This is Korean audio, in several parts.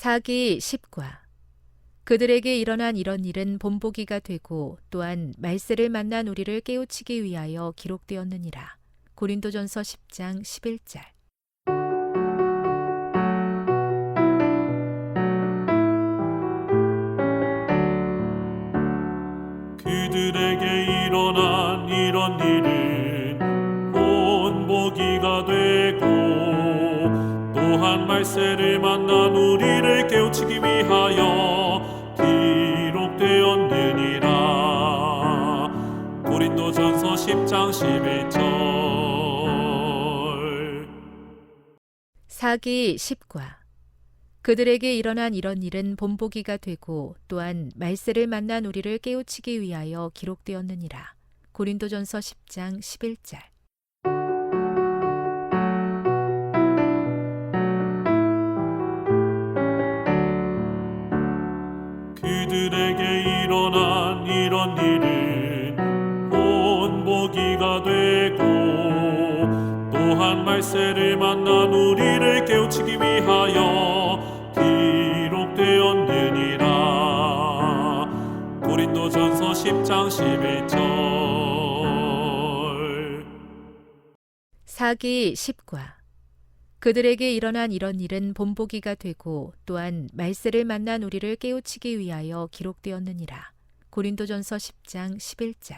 사기 10과 그들에게 일어난 이런 일은 본보기가 되고 또한 말세를 만난 우리를 깨우치기 위하여 기록되었느니라. 고린도전서 10장 11절. 그들에게 일어난 이런 일은 본보기가 되고 또한 말세를 만난 우리를 깨우치기 위하여 기록되었느니라. 고린도전서 10장 11절. 사기 10과 그들에게 일어난 이런 일은 본보기가 되고 또한 말세를 만난 우리를 깨우치기 위하여 기록되었느니라. 고린도전서 10장 11절. 그들에게 일어난 이런 일은 본보기가 되고 또한 말세를 만난 우리를 깨우치기 위하여 기록되었느니라. 고린도전서 10장 11절. 사기 10과 그들에게 일어난 이런 일은 본보기가 되고 또한 말세를 만난 우리를 깨우치기 위하여 기록되었느니라. 고린도전서 10장 11절.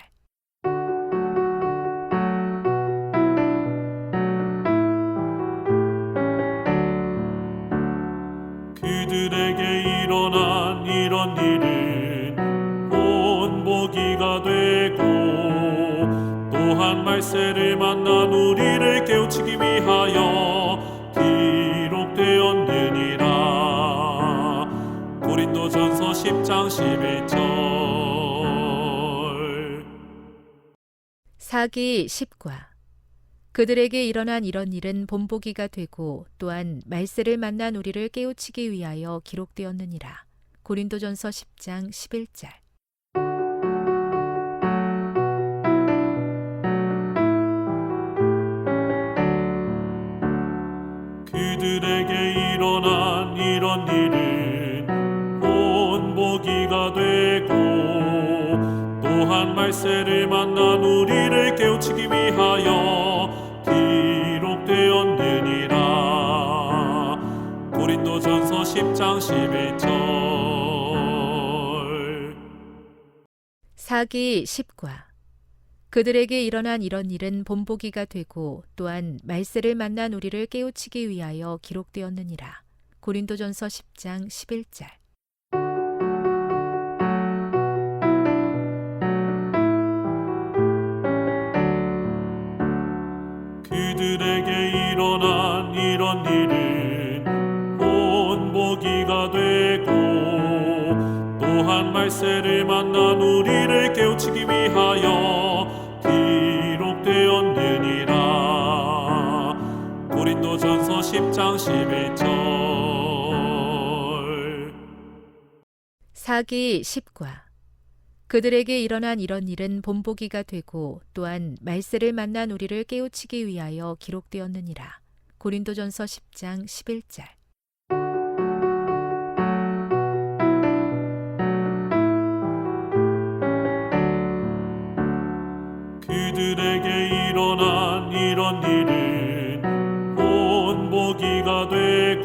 그들에게 일어난 이런 일은 본보기가 되고 또한 말세를 만난 우리를 깨우치기 위하여 기록되었느니라. 고린도전서 10장 11절. 사기 10과 그들에게 일어난 이런 일은 본보기가 되고 또한 말세를 만난 우리를 깨우치기 위하여 기록되었느니라. 고린도전서 10장 11절. 그들에게 일어난 이런 일은 본보기가 되고 또한 말세를 만난 우리를 깨우치기 위하여 기록되었느니라. 고린도전서 10장 11절. 사기 10과 그들에게 일어난 이런 일은 본보기가 되고 또한 말세를 만난 우리를 깨우치기 위하여 기록되었느니라. 고린도전서 10장 11절. 그들에게 일어난 이런 일은 본보기가 되고 또한 말세를 만난 우리를 깨우치기 위하여 기록되었느니라. 고린도전서 10장 11절. 사기 10과 그들에게 일어난 이런 일은 본보기가 되고 또한 말세를 만난 우리를 깨우치기 위하여 기록되었느니라. 고린도전서 10장 11절. 그들에게 일어난 이런 일은 본보기가 되고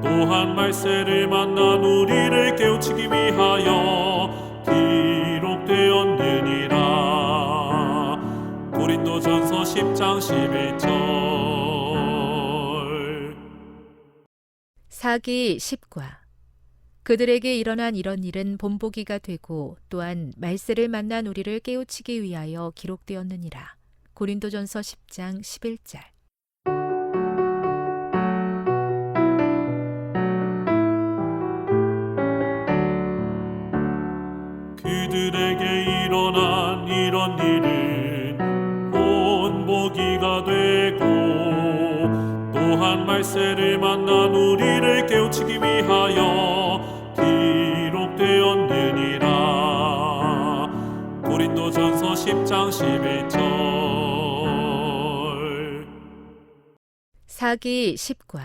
또한 말세를 만난 우리를 깨우치기 위하여 기록되었느니라. 고린도전서 10장 11절. 사기 10과 그들에게 일어난 이런 일은 본보기가 되고 또한 말세를 만난 우리를 깨우치기 위하여 기록되었느니라. 고린도전서 10장 11절. 그들에게 일어난 이런 일은 본보기가 되고 또한 말세를 만난 우리를 깨우치기 위하여 기록되었느니라. 고린도전서 10장 11절. 사기 10과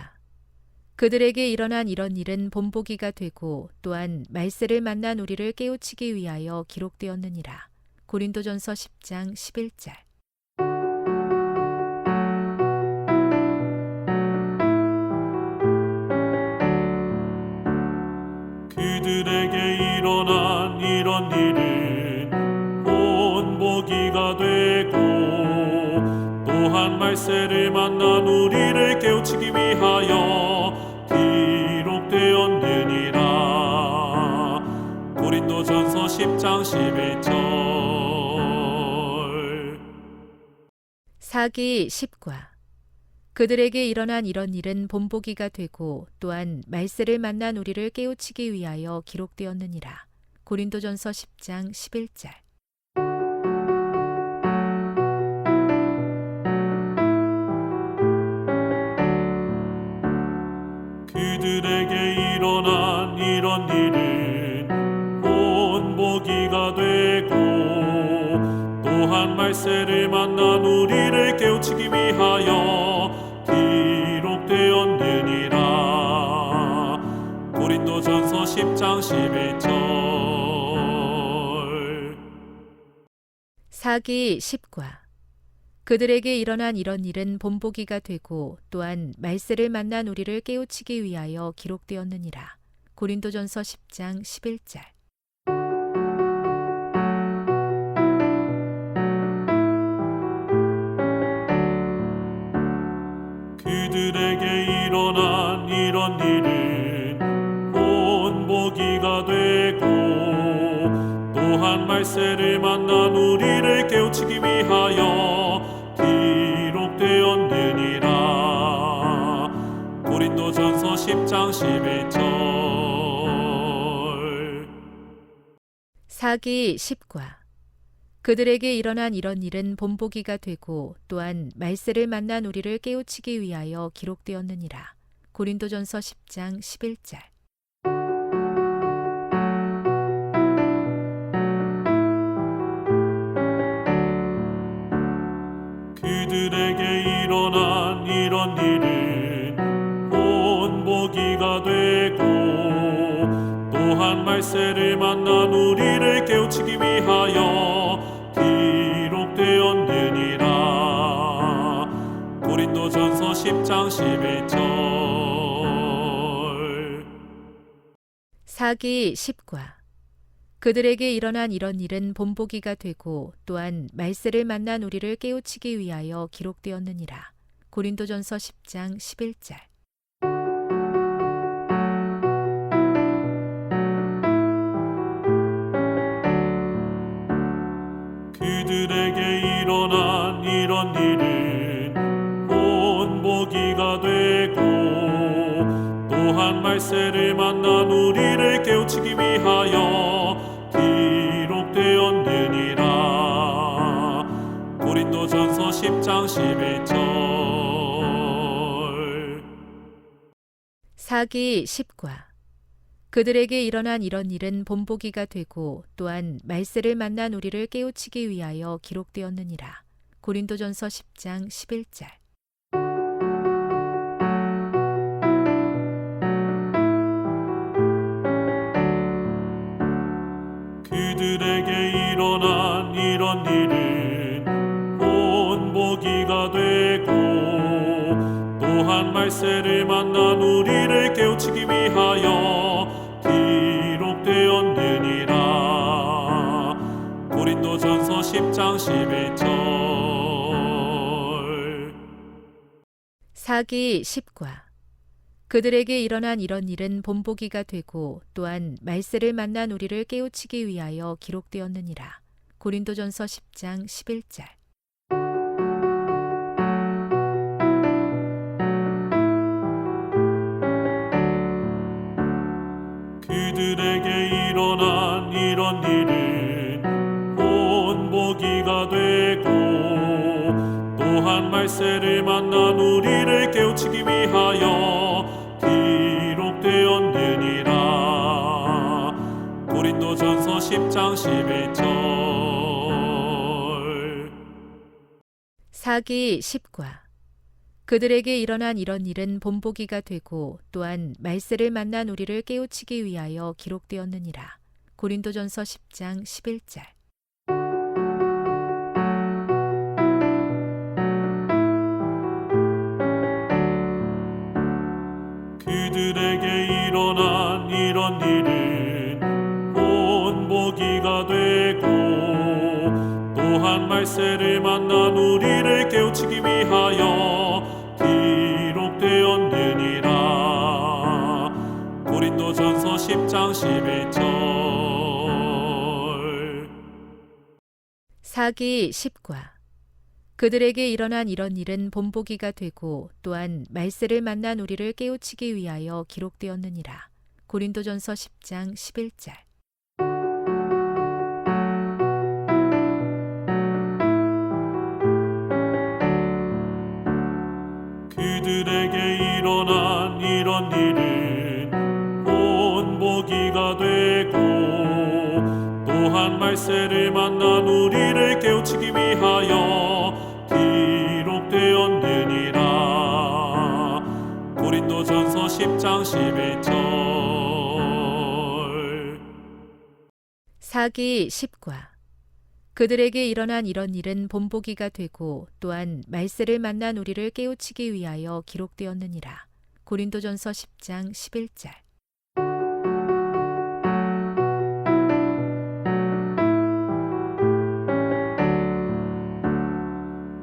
그들에게 일어난 이런 일은 본보기가 되고 또한 말세를 만난 우리를 깨우치기 위하여 기록되었느니라. 고린도전서 10장 11절. 그들에게 일어난 이런 일은 본보기가 되고 또한 말세를 만난 우리를 깨우치기 위하여 기록되었느니라. 고린도전서 10장 11절. 사기 10과 그들에게 일어난 이런 일은 본보기가 되고 또한 말세를 만난 우리를 깨우치기 위하여 기록되었느니라. 고린도전서 10장 11절. 그들에게 일어난 이런 일은 본보기가 되고 또한 말세를 만난 우리를 깨우치기 위하여 기록되었느니라. 고린도전서 10장 11절. 사기 10과 그들에게 일어난 이런 일은 본보기가 되고 또한 말세를 만난 우리를 깨우치기 위하여 기록되었느니라. 고린도전서 10장 11절. 그들에게 일어난 이런 일은 본보기가 되고 또한 말세를 만난 우리를 깨우치기 위하여 기록되었느니라. 고린도전서 10장 11절. 사기 10과 그들에게 일어난 이런 일은 본보기가 되고 또한 말세를 만난 우리를 깨우치기 위하여 기록되었느니라. 고린도전서 10장 11절. 그들에게 일어난 이런 일은 본보기가 되고 또한 말세를 만난 우리를 깨우치기 위하여 기록되었느니라. 고린도전서 10장 11절. 사기 10과 그들에게 일어난 이런 일은 본보기가 되고 또한 말세를 만난 우리를 깨우치기 위하여 기록되었느니라. 고린도전서 10장 11절. 그들에게 일어난 이런 일은 본보기가 되고 또한 말세를 만난 우리를 깨우치기 위하여 기록되었느니라. 고린도전서 10장 11절. 사기 10과 그들에게 일어난 이런 일은 본보기가 되고 또한 말세를 만난 우리를 깨우치기 위하여 기록되었느니라. 고린도전서 10장 11절. 그들에게 일어난 이런 일은 본보기가 되고 또한 말세를 만난 우리를 깨우치기 위하여 기록되었느니라. 고린도전서 10장 11절. 사기 10과 그들에게 일어난 이런 일은 본보기가 되고 또한 말세를 만난 우리를 깨우치기 위하여 기록되었느니라. 고린도전서 10장 11절. 그들에게 일어난 이런 일은 본보기가 되고 또한 말세를 만난 우리를 깨우치기 위하여 기록되었느니라. 고린도전서 10장 11절. 사기 10과 그들에게 일어난 이런 일은 본보기가 되고 또한 말세를 만난 우리를 깨우치기 위하여 기록되었느니라. 고린도전서 10장 11절. 그들에게 일어난 이런 일은 본보기가 되고 또한 말세를 만난 우리를 깨우치기 위하여 기록되었느니라. 고린도전서 10장 11절. 사기 10과 그들에게 일어난 이런 일은 본보기가 되고 또한 말세를 만난 우리를 깨우치기 위하여 기록되었느니라. 고린도전서 10장 11절. 그들에게 일어난 이런 일은 본보기가 되고 또한 말세를 만난 우리를 깨우치기 위하여 기록되었느니라. 고린도전서 10장 11절. 사기 10과 그들에게 일어난 이런 일은 본보기가 되고 또한 말세를 만난 우리를 깨우치기 위하여 기록되었느니라. 고린도전서 10장 11절.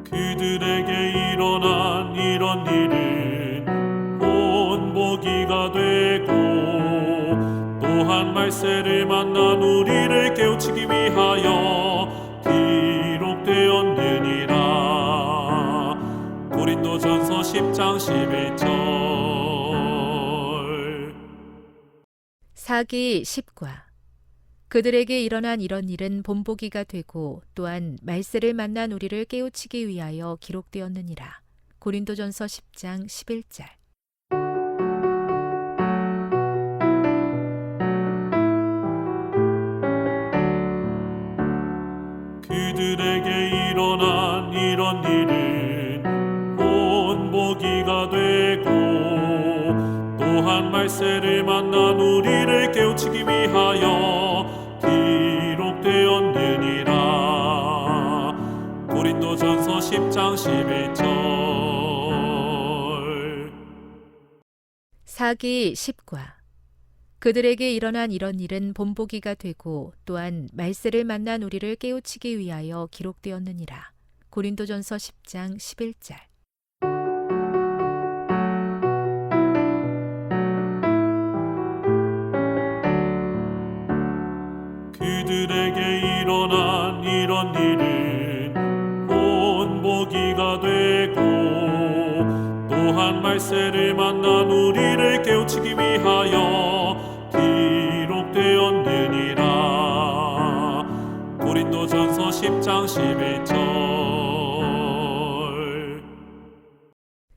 그들에게 일어난 이런 일은 본보기가 되고 또한 말세를 만난 우리를 깨우치기 위하여 기록되었느니라. 고린도전서 10장 11절. 사기 10과 그들에게 일어난 이런 일은 본보기가 되고 또한 말세를 만난 우리를 깨우치기 위하여 기록되었느니라. 고린도전서 10장 11절. 그들에게 일어난 이런 일은 본보기가 되고 또한 말세를 만난 우리를 깨우치기 위하여 기록되었느니라. 고린도전서 10장 11절. 사기 10과 그들에게 일어난 이런 일은 본보기가 되고 또한 말세를 만난 우리를 깨우치기 위하여 기록되었느니라. 고린도전서 10장 11절. 그들에게 일어난 이런 일은 본보기가 되고 또한 말세를 만난 우리를 깨우치기 위하여 기록되었느니라. 고린도전서 10장 11절.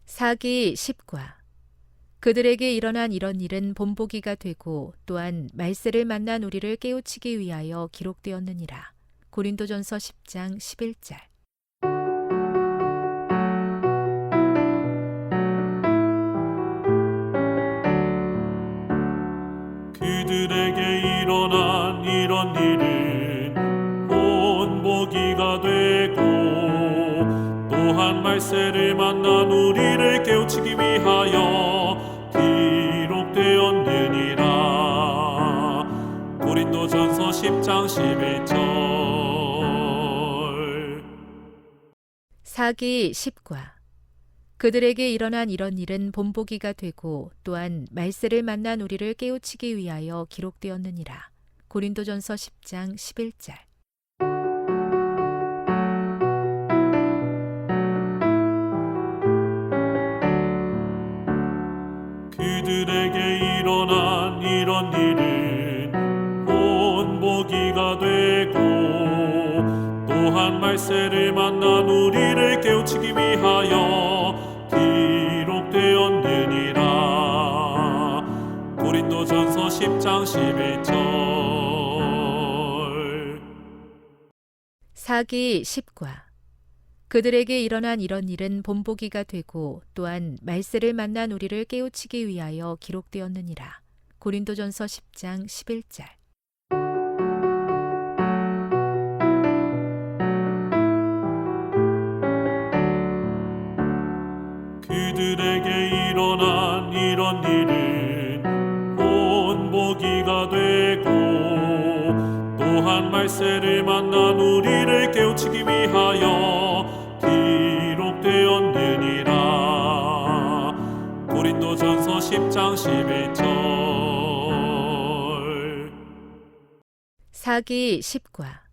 사기 10과 그들에게 일어난 이런 일은 본보기가 되고 또한 말세를 만난 우리를 깨우치기 위하여 기록되었느니라. 고린도전서 10장 11절. 그들에게 일어난 이런 일은 본보기가 되고 또한 말세를 만난 우리를 깨우치기 위하여 기록되었느니라. 고린도전서 10장 11절. 사기 10과 그들에게 일어난 이런 일은 본보기가 되고 또한 말세를 만난 우리를 깨우치기 위하여 기록되었느니라. 고린도전서 10장 11절. 그들에게 일어난 이런 일은 본보기가 되고 또한 말세를 만난 우리를 깨우치기 위하여 기록되었느니라. 고린도전서 10장 11절. 사기 10과 그들에게 일어난 이런 일은 본보기가 되고 또한 말세를 만난 우리를 깨우치기 위하여 기록되었느니라. 고린도전서 10장 11절. 그들에게 일어난 이런 일은 본보기가 되고 또한 말세를 만난 우리를 깨우치기 위하여 기록되었느니라. 고린도전서 10장 11절. 사기 10과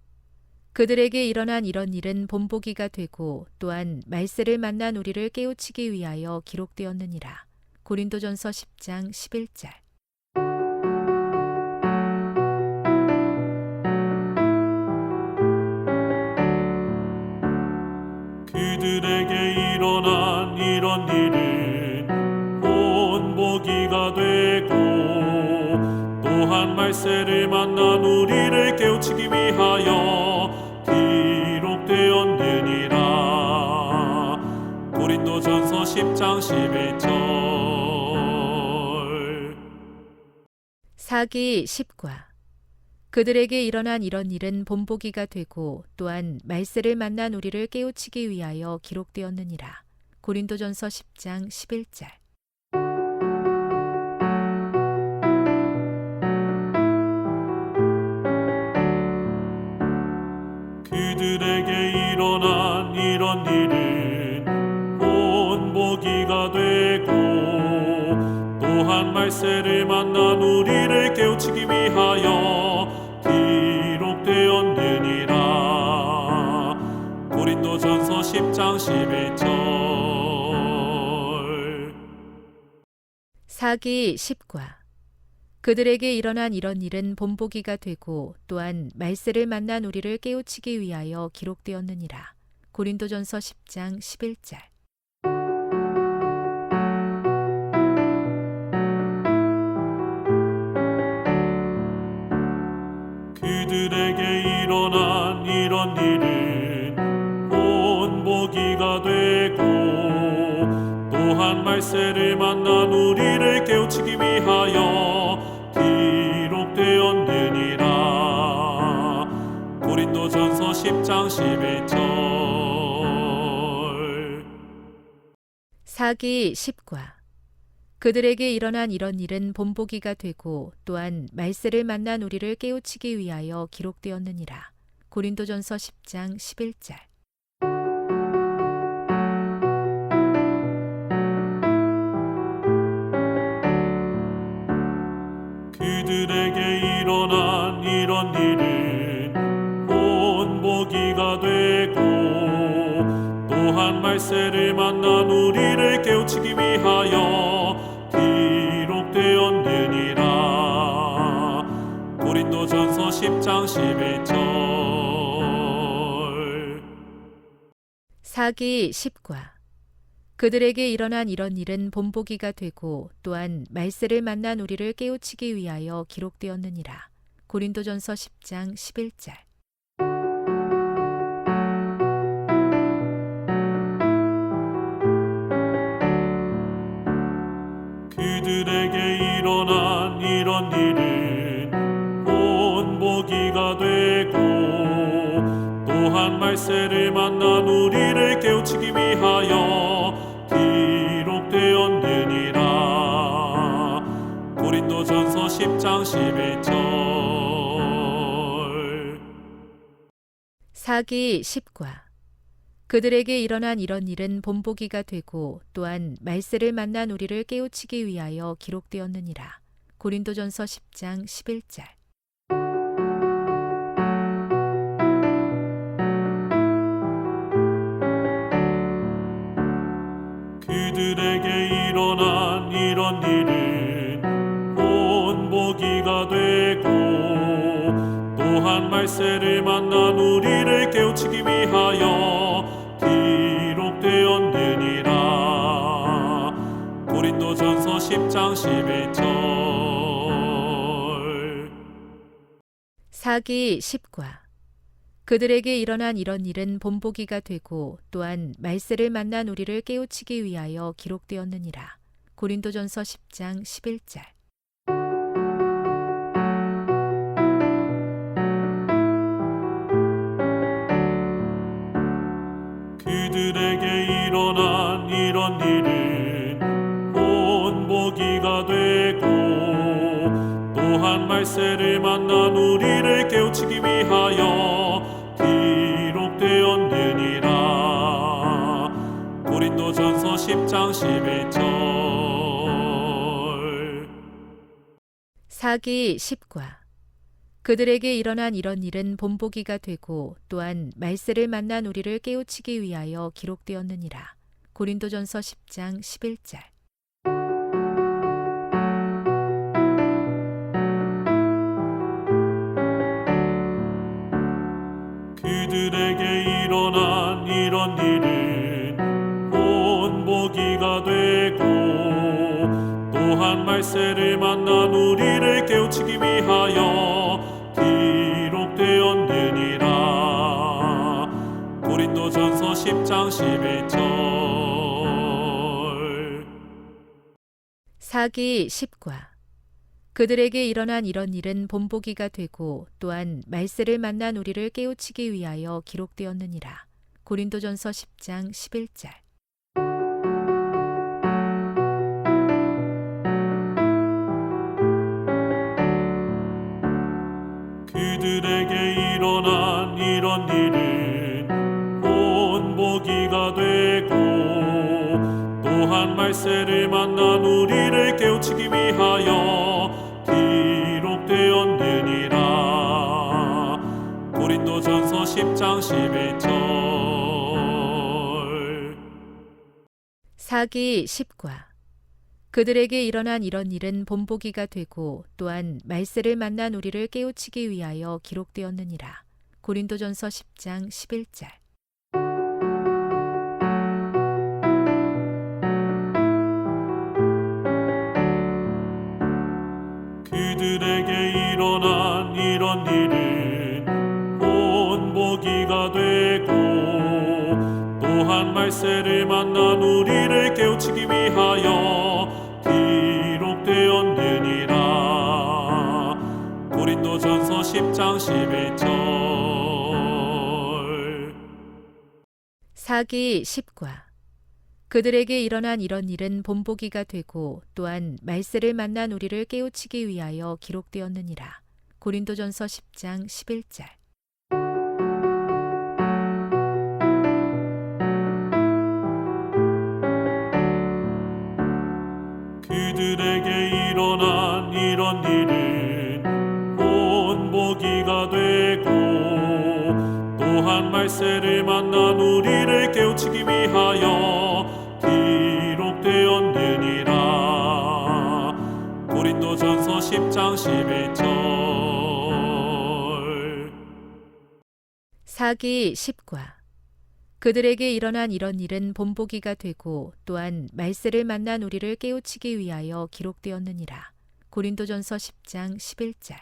그들에게 일어난 이런 일은 본보기가 되고 또한 말세를 만난 우리를 깨우치기 위하여 기록되었느니라. 고린도전서 10장 11절. 그들에게 일어난 이런 일은 본보기가 되고 또한 말세를 만난 우리를 깨우치기 위하여 기록되었느니라. 고린도전서 10장 11절. 사기 10과 그들에게 일어난 이런 일은 본보기가 되고 또한 말세를 만난 우리를 깨우치기 위하여 기록되었느니라. 고린도전서 10장 11절. 그들에게 일어난 이런 일은 본보기가 되고 또한 말세를 만난 우리를 깨우치기 위하여 기록되었느니라. 고린도전서 10장 11절. 사기 10과 그들에게 일어난 이런 일은 본보기가 되고 또한 말세를 만난 우리를 깨우치기 위하여 기록되었느니라. 고린도전서 10장 11절. 그들에게 일어난 이런 일은 본보기가 되고 또한 말세를 만난 우리를 깨우치기 위하여 기록되었느니라. 고린도전서 10장 11절. 사기 10과 그들에게 일어난 이런 일은 본보기가 되고 또한 말세를 만난 우리를 깨우치기 위하여 기록되었느니라. 고린도전서 10장 11절. 그들에게 일어난 이런 일은 본보기가 되고 또한 말세를 만난 우리를 깨우치기 위하여 기록되었느니라. 고린도전서 10장 11절. 사기 10과 그들에게 일어난 이런 일은 본보기가 되고 또한 말세를 만난 우리를 깨우치기 위하여 기록되었느니라. 고린도전서 10장 11절. 그들에게 일어난 이런 일은 본보기가 되고 또한 말세를 만난 우리를 깨우치기 위하여 기록되었느니라. 고린도전서 10장 11절. 사기 10과 그들에게 일어난 이런 일은 본보기가 되고 또한 말세를 만난 우리를 깨우치기 위하여 기록되었느니라. 고린도전서 10장 11절. 그들에게 일어난 이런 일은 본보기가 되고 또한 말세를 만난 우리를 깨우치기 위하여 기록되었느니라. 고린도전서 10장 11절. 사기 10과 그들에게 일어난 이런 일은 본보기가 되고 또한 말세를 만난 우리를 깨우치기 위하여 기록되었느니라. 고린도전서 10장 11절. 그들에게 일어난 이런 일은 본보기가 되고 또한 말세를 만난 우리를 깨우치기 위하여 기록되었느니라. 고린도전서 10장 11절. 사기 10과 그들에게 일어난 이런 일은 본보기가 되고 또한 말세를 만난 우리를 깨우치기 위하여 기록되었느니라. 고린도전서 10장 11절. 그들에게 일어난 이런 일은 본보기가 되고 또한 말세를 만난 우리를 깨우치기 위하여 기록되었느니라. 고린도전서 10장 11절. 사기 10과 그들에게 일어난 이런 일은 본보기가 되고 또한 말세를 만난 우리를 깨우치기 위하여 기록되었느니라. 고린도전서 10장 11절. 그들에게 일어난 이런 일은 본보기가 되고 또한 말세를 만난 우리를 깨우치기 위하여 기록되었느니라. 고린도전서 10장 11절. 사기 10과 그들에게 일어난 이런 일은 본보기가 되고 또한 말세를 만난 우리를 깨우치기 위하여 기록되었느니라. 고린도전서 10장 11절. 그들에게 일어난 이런 일은 본보기가 되고 또한 말세를 만난 우리를 깨우치기 위하여 기록되었느니라. 고린도전서 10장 11절. 사기 10과 그들에게 일어난 이런 일은 본보기가 되고 또한 말세를 만난 우리를 깨우치기 위하여 기록되었느니라. 고린도전서 10장 11절. 그들에게 일어난 이런 일은 본보기가 되고 또한 말세를 만난 우리를 깨우치기 위하여 기록되었느니라. 고린도전서 10장 11절. 사기 10과 그들에게 일어난 이런 일은 본보기가 되고 또한 말세를 만난 우리를 깨우치기 위하여 기록되었느니라. 고린도전서 10장 11절.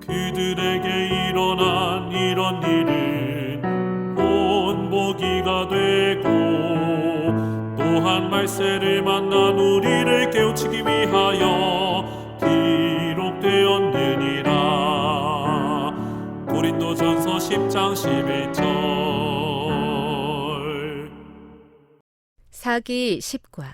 그들에게 일어난 이런 일은 본보기가 되고 또한 말세를 만난 우리를 깨우치기 위하여 기록되었느니라. 고린도전서 10장 11절. 사기 10과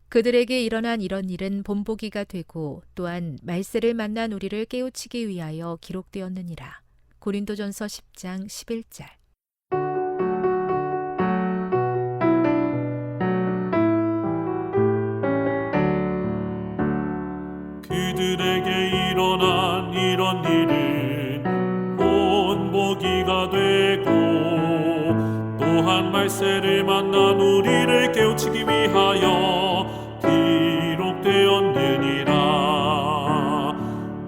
그들에게 일어난 이런 일은 본보기가 되고 또한 말세를 만난 우리를 깨우치기 위하여 기록되었느니라. 고린도전서 10장 11절. 그들에게 일어난 이런 일은 본보기가 되고 또한 말세를 만난 우리를 깨우치기 위하여 기록되었느니라.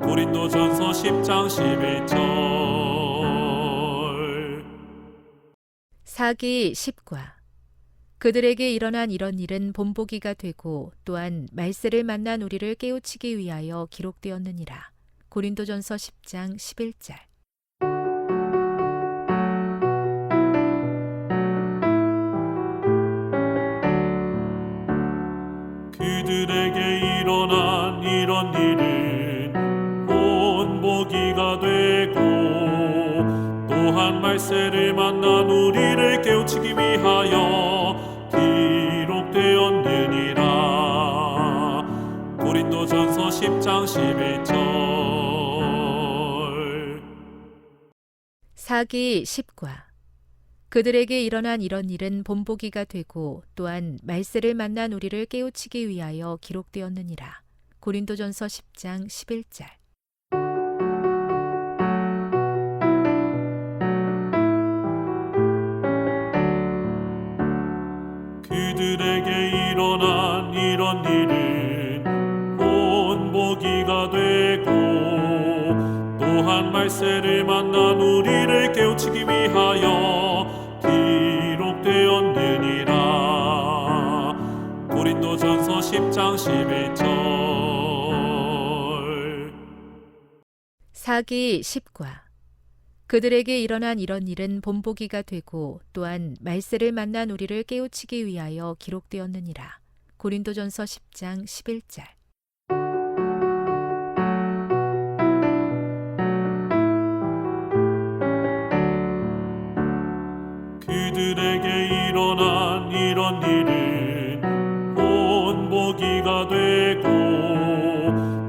고린도전서 10장 11절. 사기 10과 그들에게 일어난 이런 일은 본보기가 되고 또한 말세를 만난 우리를 깨우치기 위하여 기록되었느니라. 고린도전서 10장 11절. 그들에게 일어난 이런 일은 본보기가 되고 또한 말세를 만난 우리를 깨우치기 위하여 기록되었느니라. 고린도전서 10장 11절. 사기 10과 그들에게 일어난 이런 일은 본보기가 되고 또한 말세를 만난 우리를 깨우치기 위하여 기록되었느니라. 고린도전서 10장 11절. 그들에게 일어난 이런 일은 본보기가 되고 또한 말세를 만난 우리를 깨우치기 위하여 기록되었느니라. 고린도전서 10장 11절. 사기 10과 그들에게 일어난 이런 일은 본보기가 되고 또한 말세를 만난 우리를 깨우치기 위하여 기록되었느니라. 고린도전서 10장 11절. 그들에게 일어난 이런 일은 본보기가 되고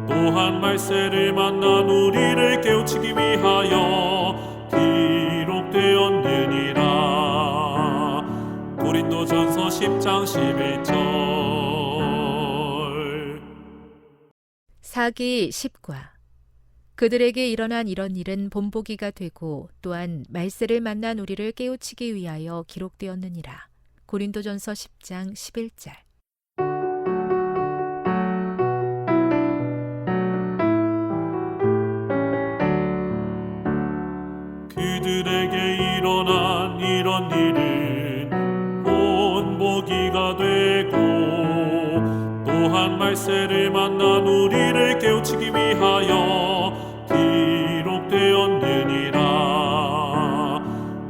또한 말세를 만난 우리를 깨우치기 위하여 기록되었느니라. 고린도전서 10장 11절. 사기 10과 그들에게 일어난 이런 일은 본보기가 되고 또한 말세를 만난 우리를 깨우치기 위하여 기록되었느니라. 고린도전서 10장 11절. 그들에게 일어난 이런 일은 본보기가 되고 또한 말세를 만난 우리를 깨우치기 위하여 기록되었느니라.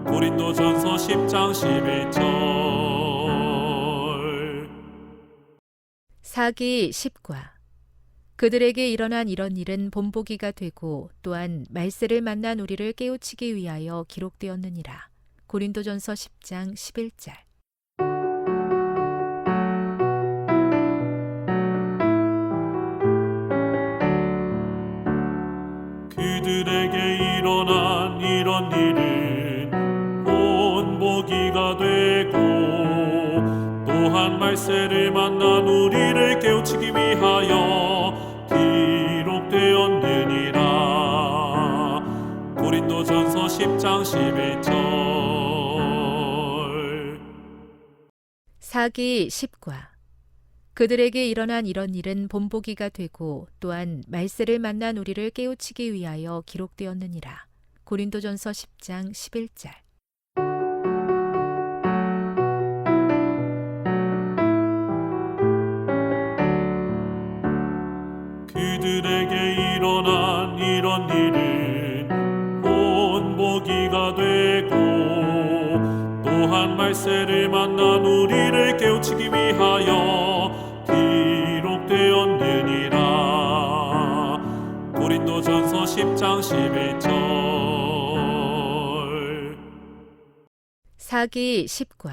고린도전서 10장 11절. 사기 10과 그들에게 일어난 이런 일은 본보기가 되고 또한 말세를 만난 우리를 깨우치기 위하여 기록되었느니라. 고린도전서 10장 11절. 그들에게 일어난 이런 일은 본보기가 되고 또한 말세를 만난 우리를 깨우치기 위하여 기록되었느니라. 고린도전서 10장 11절. 사기 10과 그들에게 일어난 이런 일은 본보기가 되고 또한 말세를 만난 우리를 깨우치기 위하여 기록되었느니라. 고린도전서 10장 11절. 그들에게 일어난 이런 일은 본보기가 되고 또한 말세를 만난 우리를 깨우치기 위하여 기록되었느니라. 고린도전서 10장 11절. 사기 10과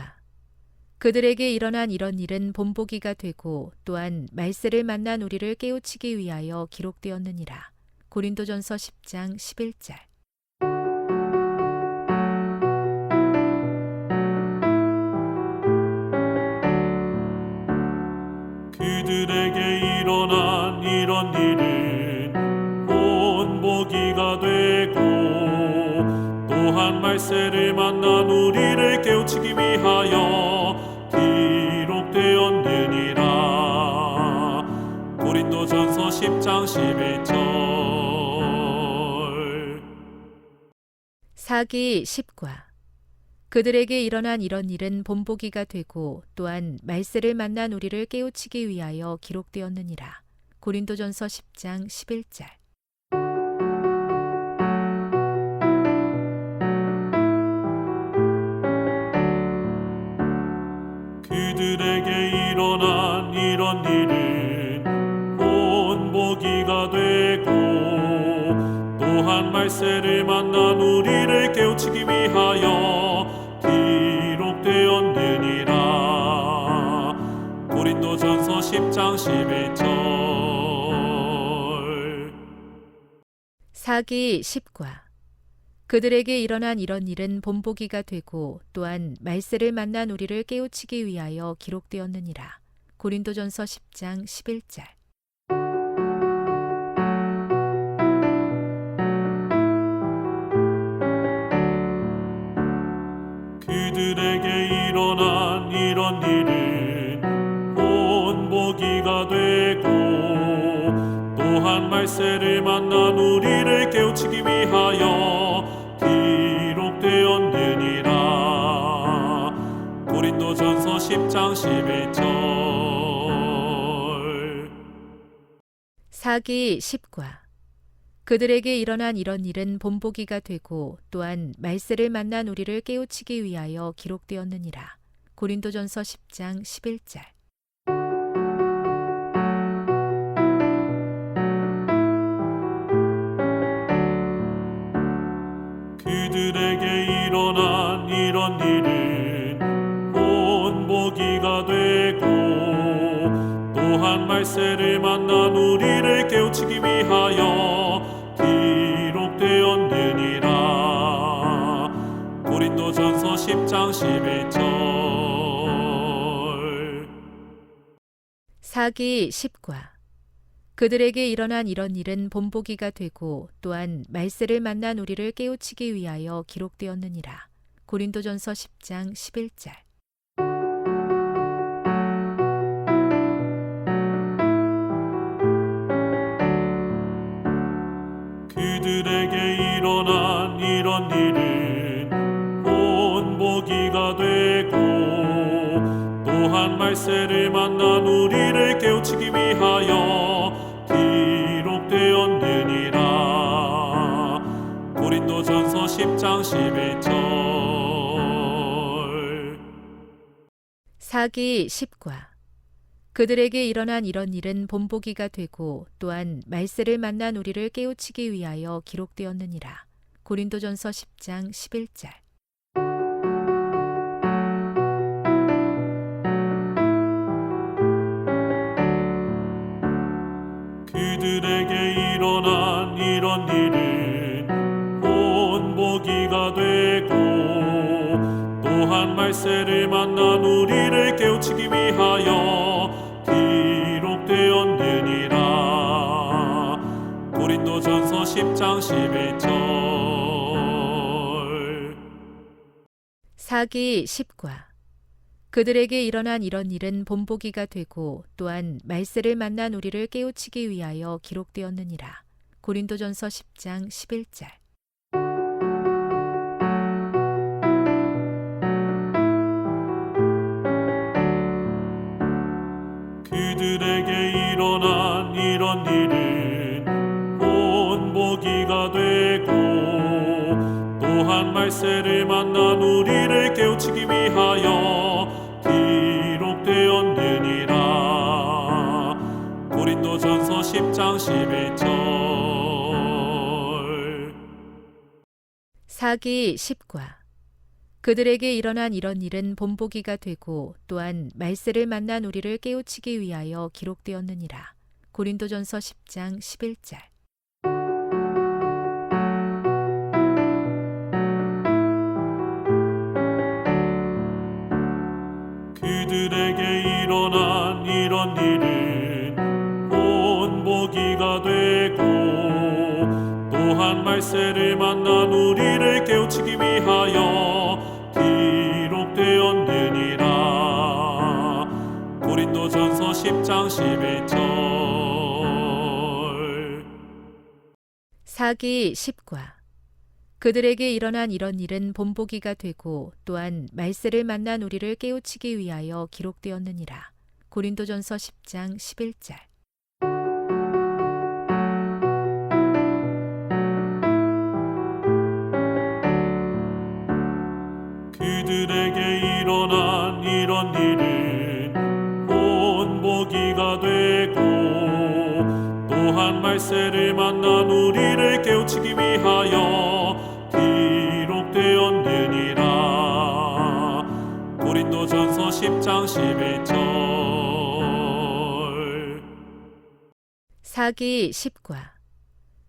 그들에게 일어난 이런 일은 본보기가 되고 또한 말세를 만난 우리를 깨우치기 위하여 기록되었느니라. 고린도전서 10장 11절. 그들에게 일어난 이런 일은 본보기가 되고 또한 말세를 만난 우리를 깨우치기 위하여 기록되었느니라. 고린도전서 10장 11절. 사기 10과 그들에게 일어난 이런 일은 본보기가 되고 또한 말세를 만난 우리를 깨우치기 위하여 기록되었느니라. 고린도전서 10장 11절. 그들에게 일어난 이런 일은 본보기가 되고 또한 말세를 만난 우리를 깨우치기 위하여 기록되었느니라. 고린도전서 10장 11절. 사기 10과 그들에게 일어난 이런 일은 본보기가 되고 또한 말세를 만난 우리를 깨우치기 위하여 기록되었느니라. 고린도전서 10장 11절. 그들에게 일어난 이런 일은 본보기가 되고 또한 말세를 만난 우리를 깨우치기 위하여 기록되었느니라. 고린도전서 10장 11절. 사기 10과 그들에게 일어난 이런 일은 본보기가 되고 또한 말세를 만난 우리를 깨우치기 위하여 기록되었느니라. 고린도전서 10장 11절. 그들에게 일어난 이런 일은 본보기가 되고 또한 말세를 만난 우리를 깨우치기 위하여 기록되었느니라. 고린도전서 10장 11절. 사기 10과 그들에게 일어난 이런 일은 본보기가 되고 또한 말세를 만난 우리를 깨우치기 위하여 기록되었느니라. 고린도전서 10장 11절. 그들에게 일어난 이런 일은 본보기가 되고 또한 말세를 만난 우리를 깨우치기 위하여 기록되었느니라. 고린도전서 10장 11절. 사기 10과 그들에게 일어난 이런 일은 본보기가 되고 또한 말세를 만난 우리를 깨우치기 위하여 기록되었느니라. 고린도전서 10장 11절. 그들에게 일어난 이런 일은 본보기가 되고 또한 말세를 만난 우리를 깨우치기 위하여 기록되었느니라. 고린도전서 10장 11절. 사기 10과 그들에게 일어난 이런 일은 본보기가 되고 또한 말세를 만난 우리를 깨우치기 위하여 기록되었느니라. 고린도전서 10장 11절. 그들에게 일어난 이런 일은 본보기가 되고 또한 말세를 만난 우리를 깨우치기 위하여 기록되었느니라. 고린도전서 10장 11절. 사기 10과 그들에게 일어난 이런 일은 본보기가 되고 또한 말세를 만난 우리를 깨우치기 위하여 기록되었느니라. 고린도전서 10장 11절. 그들에게 일어난 이런 일은 본보기가 되고 또한 말세를 만난 우리를 깨우치기 위하여 기록되었느니라. 고린도전서 10장 11절. 사기 10과 그들에게 일어난 이런 일은 본보기가 되고 또한 말세를 만난 우리를 깨우치기 위하여 기록되었느니라. 고린도전서 10장 11절. 그들에게 일어난 이런 일은 본보기가 되고 또한 말세를 만난 우리를 깨우치기 위하여 기록되었느니라. 고린도전서 10장 11절. 사기 10과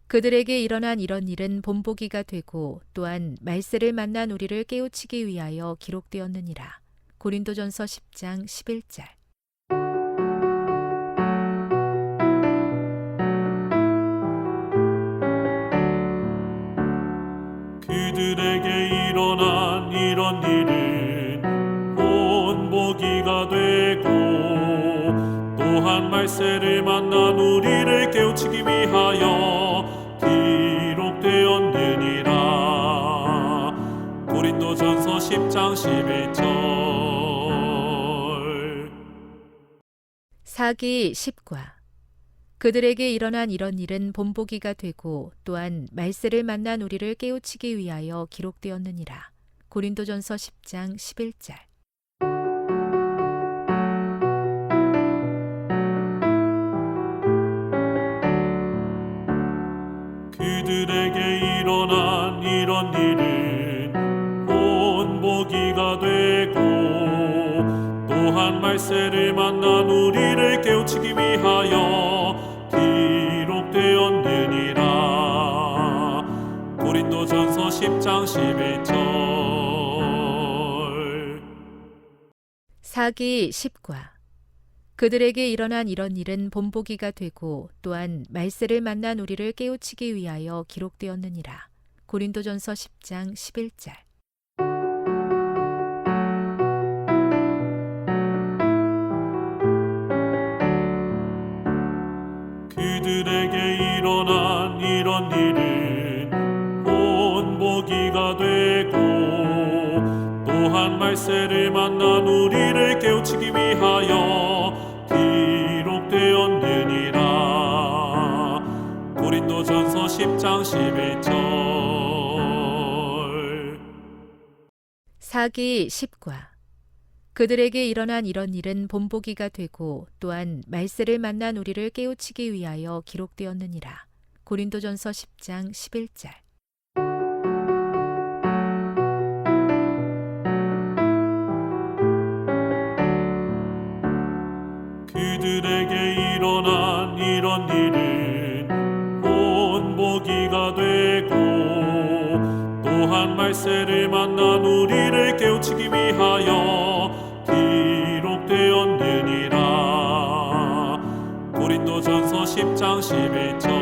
그들에게 일어난 이런 일은 본보기가 되고 또한 말세를 만난 우리를 깨우치기 위하여 기록되었느니라. 고린도전서 10장 11절. 그들에게 일어난 이런 일은 본보기가 되고 또한 말세를 만난 우리를 깨우치기 위하여 기록되었느니라. 고린도전서 10장 11절. 사기 10과 그들에게 일어난 이런 일은 본보기가 되고 또한 말세를 만난 우리를 깨우치기 위하여 기록되었느니라. 고린도전서 10장 11절. 그들에게 일어난 이런 일은 본보기가 되고 또한 말세를 만난 우리를 깨우치기 위하여 기록되었느니라. 고린도전서 10장 11절. 사기 10과 그들에게 일어난 이런 일은 본보기가 되고 또한 말세를 만난 우리를 깨우치기 위하여 기록되었느니라. 고린도전서 10장 11절. 그들에게 일어난 이런 일은 본보기가 되고 또한 말세를 만난 우리를 깨우치기 위하여 기록되었느니라. 고린도전서 10장 11절. 사기 10과 그들에게 일어난 이런 일은 본보기가 되고 또한 말세를 만난 우리를 깨우치기 위하여 기록되었느니라. 고린도전서 10장 11절. 그들에게 일어난 이런 일은 본보기가 되고 또한 말세를 만난 우리를 깨우치기 위하여 기록되었느니라. 고린도전서 10장 11절.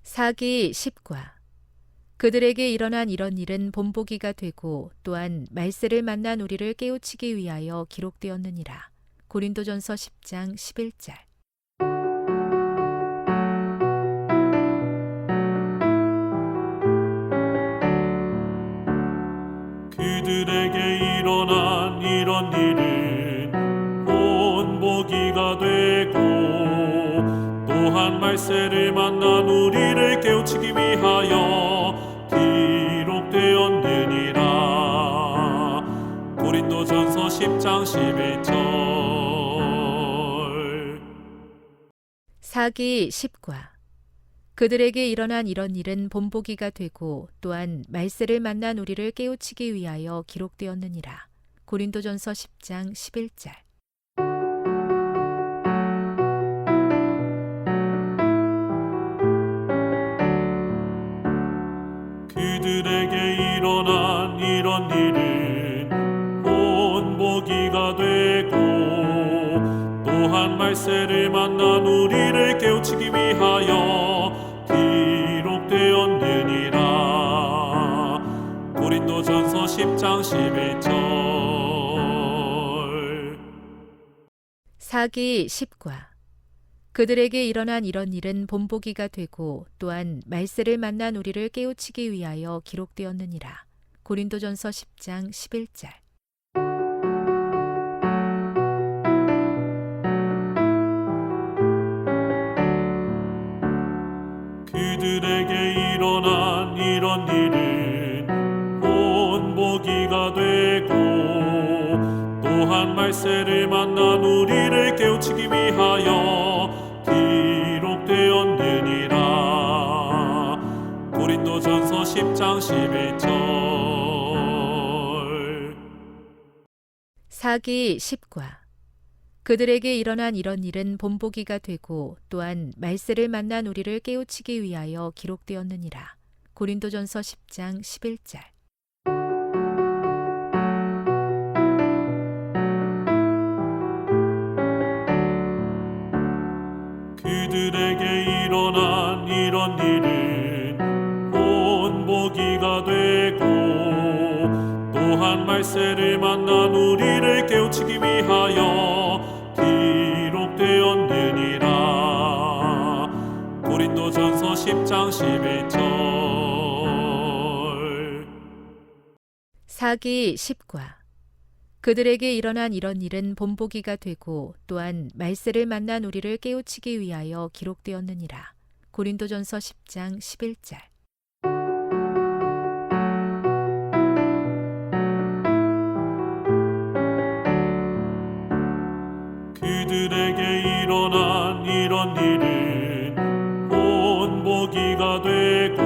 사기 10과 그들에게 일어난 이런 일은 본보기가 되고 또한 말세를 만난 우리를 깨우치기 위하여 기록되었느니라. 고린도전서 10장 11절. 그들에게 일어난 이런 일은 본보기가 되고 또한 말세를 만난 우리를 깨우치기 위하여 기록되었느니라. 고린도전서 10장 11절. 사기 10과 그들에게 일어난 이런 일은 본보기가 되고 또한 말세를 만난 우리를 깨우치기 위하여 기록되었느니라. 고린도전서 10장 11절. 그들에게 일어난 이런 일은 본보기가 되고 또한 말세를 만난 우리를 깨우치기 위하여 기록되었느니라. 고린도전서 10장 11절. 사기 10과 그들에게 일어난 이런 일은 본보기가 되고 또한 말세를 만난 우리를 깨우치기 위하여 기록되었느니라. 고린도전서 10장 11절. 그들에게 일어난 이런 일은 본보기가 되고 또한 말세를 만난 우리를 깨우치기 위하여 기록되었느니라. 고린도전서 10장 11절. 사기 10과 그들에게 일어난 이런 일은 본보기가 되고 또한 말세를 만난 우리를 깨우치기 위하여 기록되었느니라. 고린도전서 10장 11절. 그들에게 일어난 이런 일은 본보기가 되고 또한 말세를 만난 우리를 깨우치기 위하여 기록되었느니라. 고린도전서 10장 11절. 사기 10과 그들에게 일어난 이런 일은 본보기가 되고 또한 말세를 만난 우리를 깨우치기 위하여 기록되었느니라. 고린도전서 10장 11절. 그들에게 일어난 이런 일은 본보기가 되고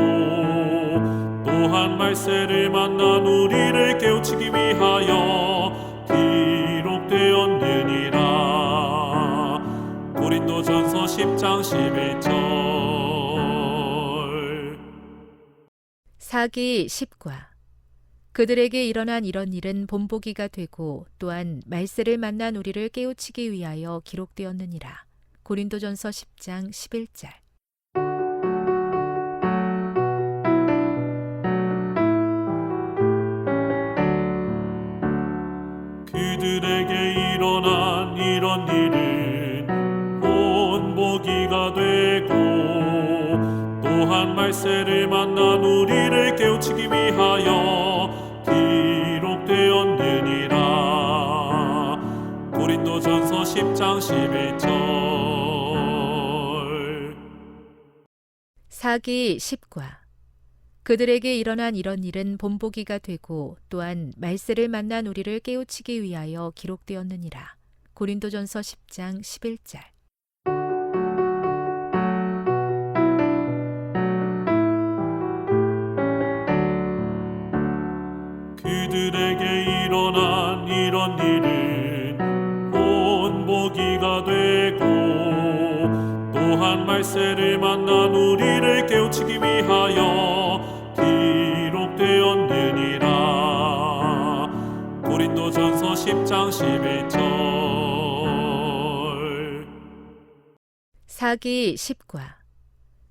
또한 말세를 만난 우리를 깨우치기 위하여 기록되었느니라. 고린도전서 10장 11절. 사기 10과 그들에게 일어난 이런 일은 본보기가 되고 또한 말세를 만난 우리를 깨우치기 위하여 기록되었느니라. 고린도전서 10장 11절. 그들에게 일어난 이런 일은 본보기가 되고 또한 말세를 만난 우리를 깨우치기 위하여 기록되었느니라. 고린도전서 10장 11절. 사기 10과 그들에게 일어난 이런 일은 본보기가 되고 또한 말세를 만난 우리를 깨우치기 위하여 기록되었느니라. 고린도전서 10장 11절. 그들에게 일어난 이런 일은 본보기가 되고 또한 말세를 만난 우리를 깨우치기 위하여 기록되었느니라. 고린도전서 10장 11절. 사기 10과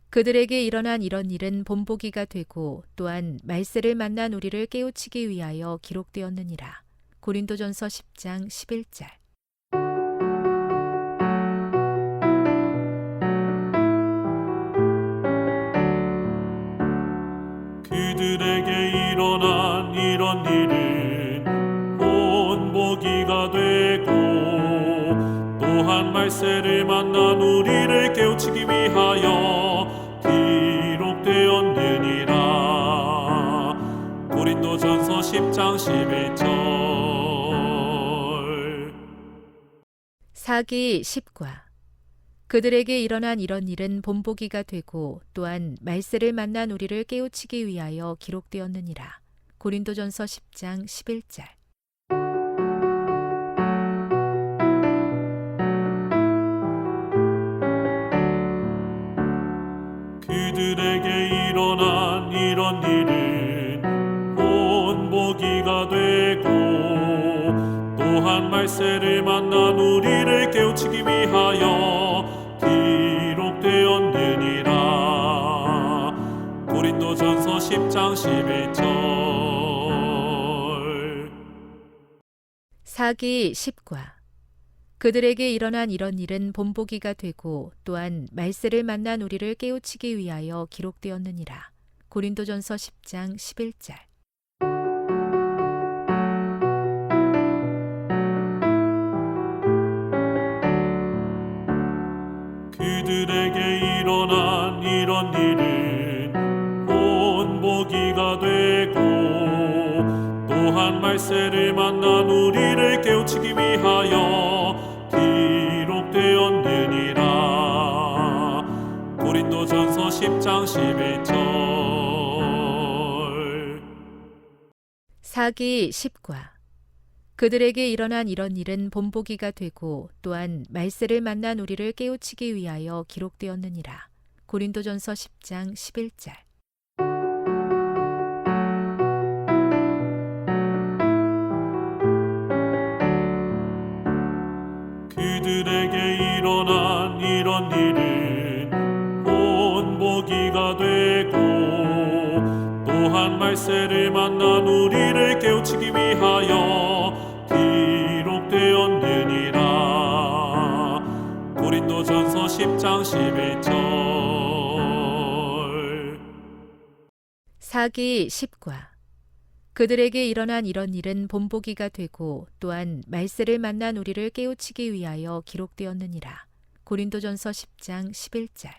그들에게 일어난 이런 일은 본보기가 되고 또한 말세를 만난 우리를 깨우치기 위하여 기록되었느니라. 고린도전서 10장 11절. 그들에게 일어난 이런 일은 본보기가 되고 또한 말세를 만난 우리를 깨우치기 위하여 기록되었느니라. 고린도전서 10장 11절. 사기 10과 그들에게 일어난 이런 일은 본보기가 되고 또한 말세를 만난 우리를 깨우치기 위하여 기록되었느니라. 고린도전서 10장 11절. 그들에게 일어난 이런 일은 본보기가 되고 또한 말세를 만난 우리를 깨우치기 위하여 기록되었느니라. 고린도전서 10장 11절. 사기 10과 그들에게 일어난 이런 일은 본보기가 되고 또한 말세를 만난 우리를 깨우치기 위하여 기록되었느니라. 고린도전서 10장 11절. 그들에게 일어난 이런 일은 본보기가 되고 또한 말세를 만난 우리를 깨우치기 위하여 기록되었느니라. 고린도전서 10장 11절. 사기 10과 그들에게 일어난 이런 일은 본보기가 되고 또한 말세를 만난 우리를 깨우치기 위하여 기록되었느니라. 고린도전서 10장 11절. 그들에게 일어난 이런 일은 본보기가 되고 또한 말세를 만난 우리를 깨우치기 위하여 기록되었느니라. 고린도전서 10장 11절. 사기 10과 그들에게 일어난 이런 일은 본보기가 되고 또한 말세를 만난 우리를 깨우치기 위하여 기록되었느니라. 고린도전서 10장 11절.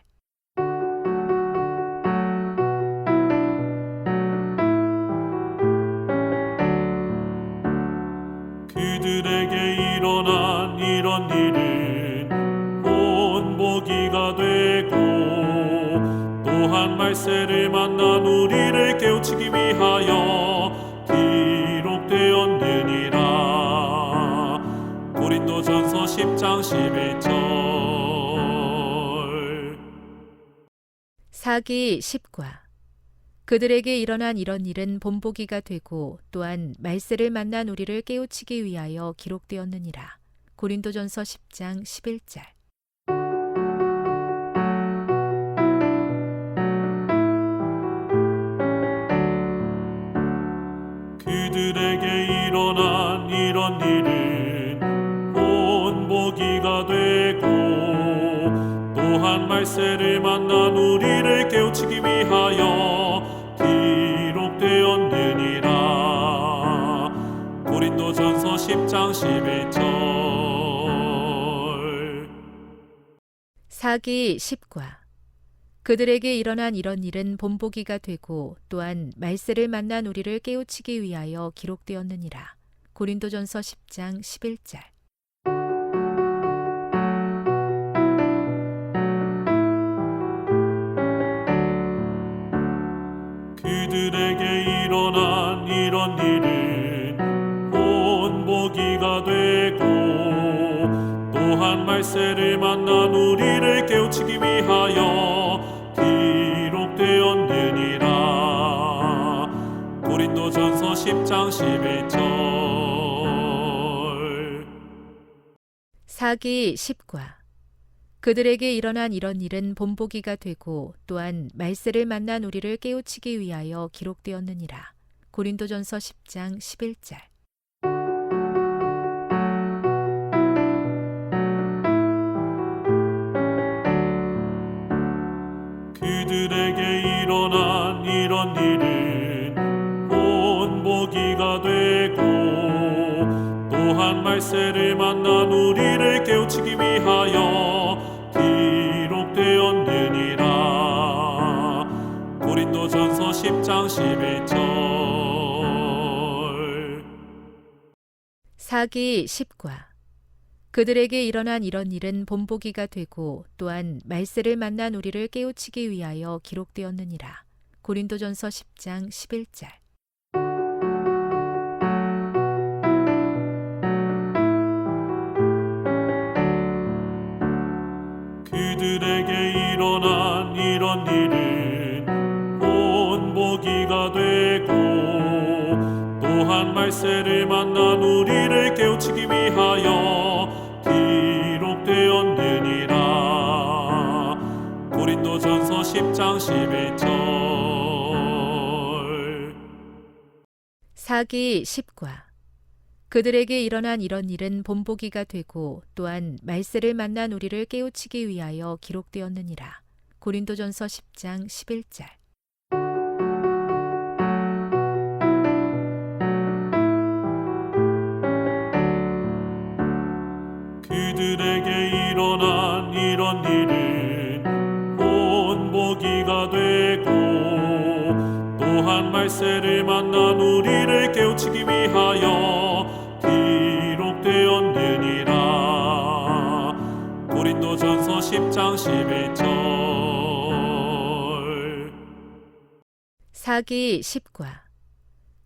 그들에게 일어난 이런 일은 본보기가 되고 또한 말세를 만난 우리를 깨우치기 위하여 기록되었느니라. 고린도전서 10장 11절. 사기 10과 그들에게 일어난 이런 일은 본보기가 되고 또한 말세를 만난 우리를 깨우치기 위하여 기록되었느니라. 고린도전서 10장 11절. 그들에게 일어난 이런 일은 본보기가 되고 또한 말세를 만난 우리를 깨우치기 위하여 기록되었느니라. 고린도전서 10장 11절. 사기 10과 그들에게 일어난 이런 일은 본보기가 되고 또한 말세를 만난 우리를 깨우치기 위하여 기록되었느니라. 고린도전서 10장 11절. 그들에게 일어난 이런 일은 본보기가 되고 또한 말세를 만난 우리를 깨우치기 위하여 기록되었느니라. 고린도전서 10장 11절. 사기 10과 그들에게 일어난 이런 일은 본보기가 되고 또한 말세를 만난 우리를 깨우치기 위하여 기록되었느니라. 고린도전서 10장 11절. 그들에게 일어난 이런 일은 본보기가 되고 또한 말세를 만난 우리를 깨우치기 위하여 기록되었느니라. 고린도전서 10장 11절. 사기 10과 그들에게 일어난 이런 일은 본보기가 되고 또한 말세를 만난 우리를 깨우치기 위하여 기록되었느니라. 고린도전서 10장 11절. 그들에게 일어난 이런 일은 본보기가 되고 또한 말세를 만난 우리를 깨우치기 위하여 기록되었느니라. 고린도전서 10장 11절. 사기 10과 그들에게 일어난 이런 일은 본보기가 되고 또한 말세를 만난 우리를 깨우치기 위하여 기록되었느니라. 고린도전서 10장 11절. 그들에게 일어난 이런 일은 본보기가 되고 또한 말세를 만난 우리를 깨우치기 위하여 기록되었느니라. 고린도전서 10장 11절. 사기 10과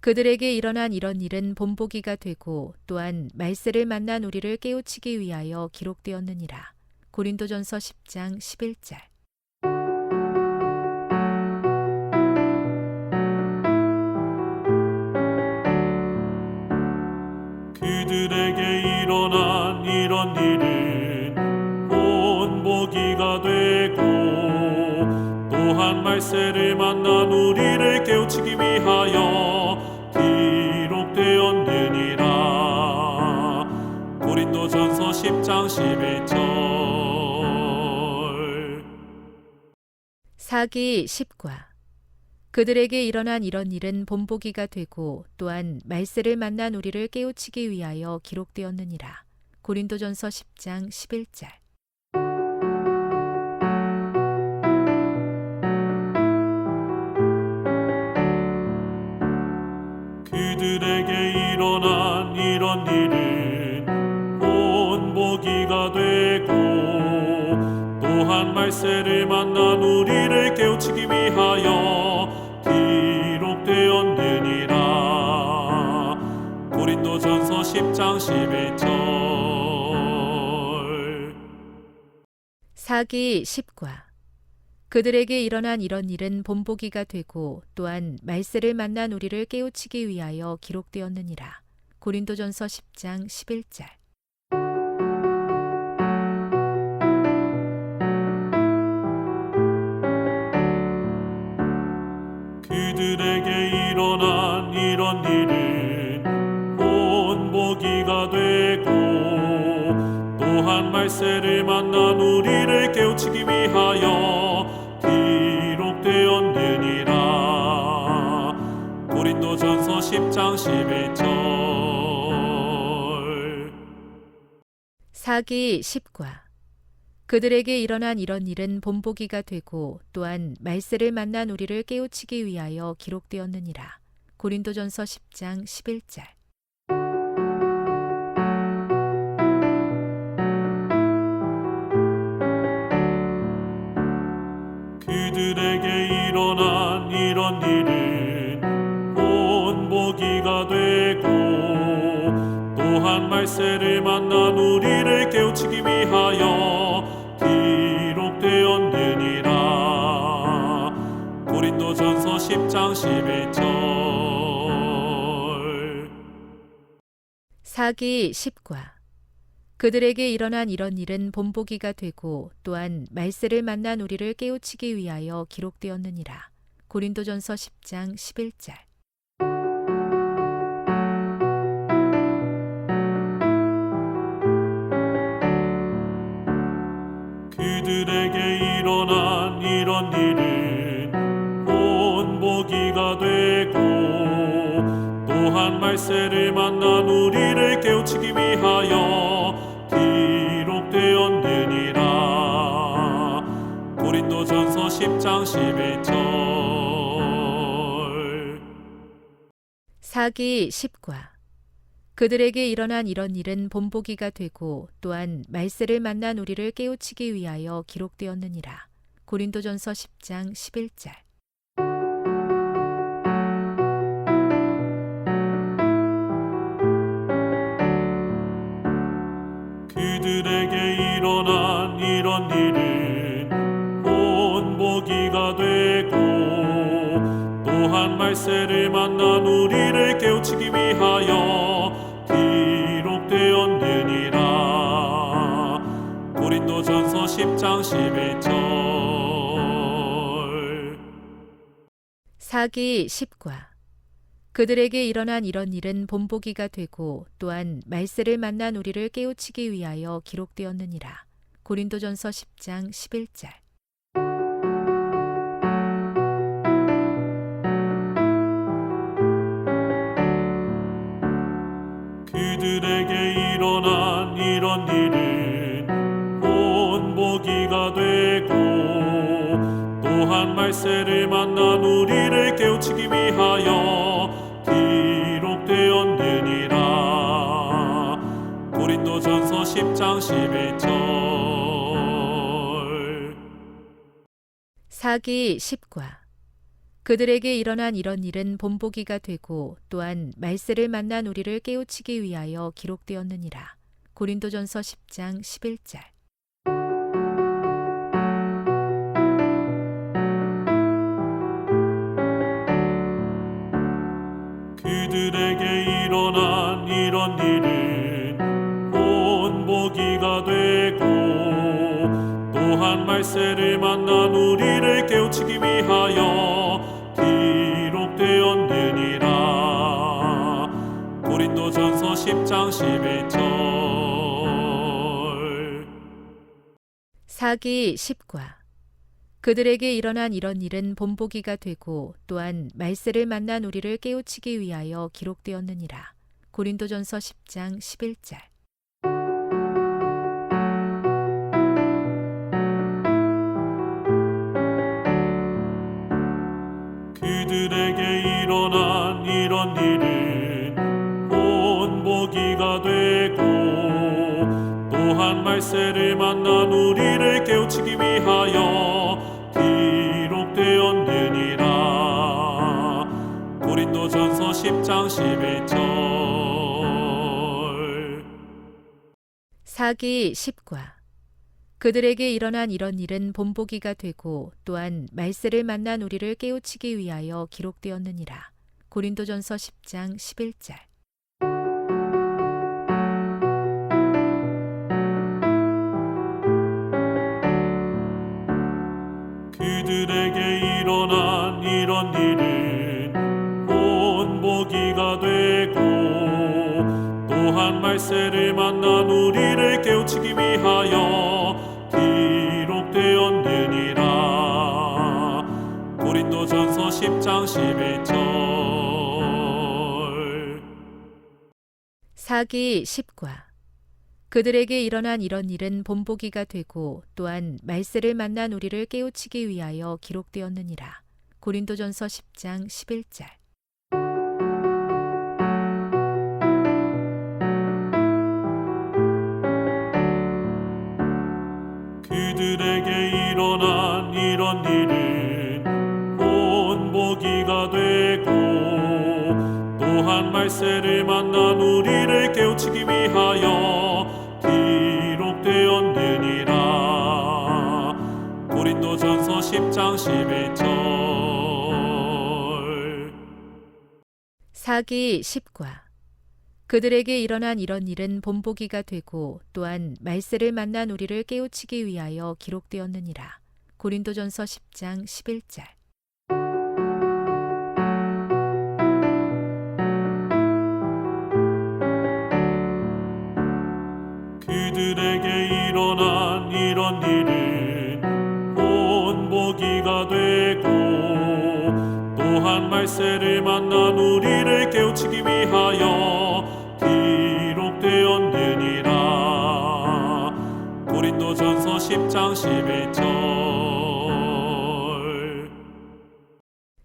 그들에게 일어난 이런 일은 본보기가 되고 또한 말세를 만난 우리를 깨우치기 위하여 기록되었느니라. 고린도전서 10장 11절. 그들에게 일어난 이런 일은 본보기가 되고 또한 말세를 만난 우리를 깨우치기 위하여 기록되었느니라. 고린도전서 10장 11절. 사기 10과 그들에게 일어난 이런 일은 본보기가 되고 또한 말세를 만난 우리를 깨우치기 위하여 기록되었느니라. 고린도전서 10장 11절. 그들에게 일어난 이런 일은 본보기가 되고 또한 말세를 만난 우리를 깨우치기 위하여 기록되었느니라. 고린도전서 10장 11절. 사기 10과 그들에게 일어난 이런 일은 본보기가 되고 또한 말세를 만난 우리를 깨우치기 위하여 기록되었느니라. 고린도전서 10장 11절. 그들에게 일어난 이런 일은 본보기가 되고 또한 말세를 만난 우리를 깨우치기 위하여 기록되었느니라. 고린도전서 10장 11절. 사기 10과 그들에게 일어난 이런 일은 본보기가 되고 또한 말세를 만난 우리를 깨우치기 위하여 기록되었느니라. 고린도전서 10장 11절. 그들에게 일어난 이런 일은 본보기가 되고 또한 말세를 만난 우리를 깨우치기 위하여 기록되었느니라. 고린도전서 10장 11절. 사기 10과 그들에게 일어난 이런 일은 본보기가 되고 또한 말세를 만난 우리를 깨우치기 위하여 기록되었느니라. 고린도전서 10장 11절. 그들에게 일어난 이런 일은 본보기가 되고 또한 말세를 만난 우리를 깨우치기 위하여 기록되었느니라. 고린도전서 10장 11절. 사기 10과 그들에게 일어난 이런 일은 본보기가 되고 또한 말세를 만난 우리를 깨우치기 위하여 기록되었느니라. 고린도전서 10장 11절. 그들에게 일어난 이런 일은 본보기가 되고 또한 말세를 만난 우리를 깨우치기 위하여 기록되었느니라. 고린도전서 10장 11절. 사기 10과 그들에게 일어난 이런 일은 본보기가 되고 또한 말세를 만난 우리를 깨우치기 위하여 기록되었느니라. 고린도전서 10장 11절. 그들에게 일어난 이런 일은 본보기가 되고 또한 말세를 만난 우리를 깨우치기 위하여 기록되었느니라. 고린도전서 10장 11절. 사기 10과 그들에게 일어난 이런 일은 본보기가 되고 또한 말세를 만난 우리를 깨우치기 위하여 기록되었느니라. 고린도전서 10장 11절. 그들에게 일어난 이런 일은 본보기가 되고 또한 말세를 만난 우리를 깨우치기 위하여 기록되었느니라. 고린도전서 10장 11절. 사기 10과 그들에게 일어난 이런 일은 본보기가 되고 또한 말세를 만난 우리를 깨우치기 위하여 기록되었느니라. 고린도전서 10장 11절. 그들에게 일어난 이런 일은 본보기가 되고 또한 말세를 만난 우리를 깨우치기 위하여 기록되었느니라. 고린도전서 10장 11절. 사기 10과 그들에게 일어난 이런 일은 본보기가 되고 또한 말세를 만난 우리를 깨우치기 위하여 기록되었느니라. 고린도전서 10장 11절. 그들에게 일어난 이런 일은 본보기가 되고 또한 말세를 만난 우리를 깨우치기 위하여 기록되었느니라. 고린도전서 10장 11절. 사기 10과 그들에게 일어난 이런 일은 본보기가 되고 또한 말세를 만난 우리를 깨우치기 위하여 기록되었느니라. 고린도전서 10장 11절. 그들에게 일어난 이런 일은 본보기가 되고 또한 말세를 만난 우리를 깨우치기 위하여 기록되었느니라. 고린도전서 10장 11절. 사기 10과 그들에게 일어난 이런 일은 본보기가 되고 또한 말세를 만난 우리를 깨우치기 위하여 기록되었느니라. 고린도전서 10장 11절. 그들에게 일어난 이런 일은 본보기가 되고 또한 말세를 만난 우리를 깨우치기 위하여 기록되었느니라. 고린도전서 10장 11절.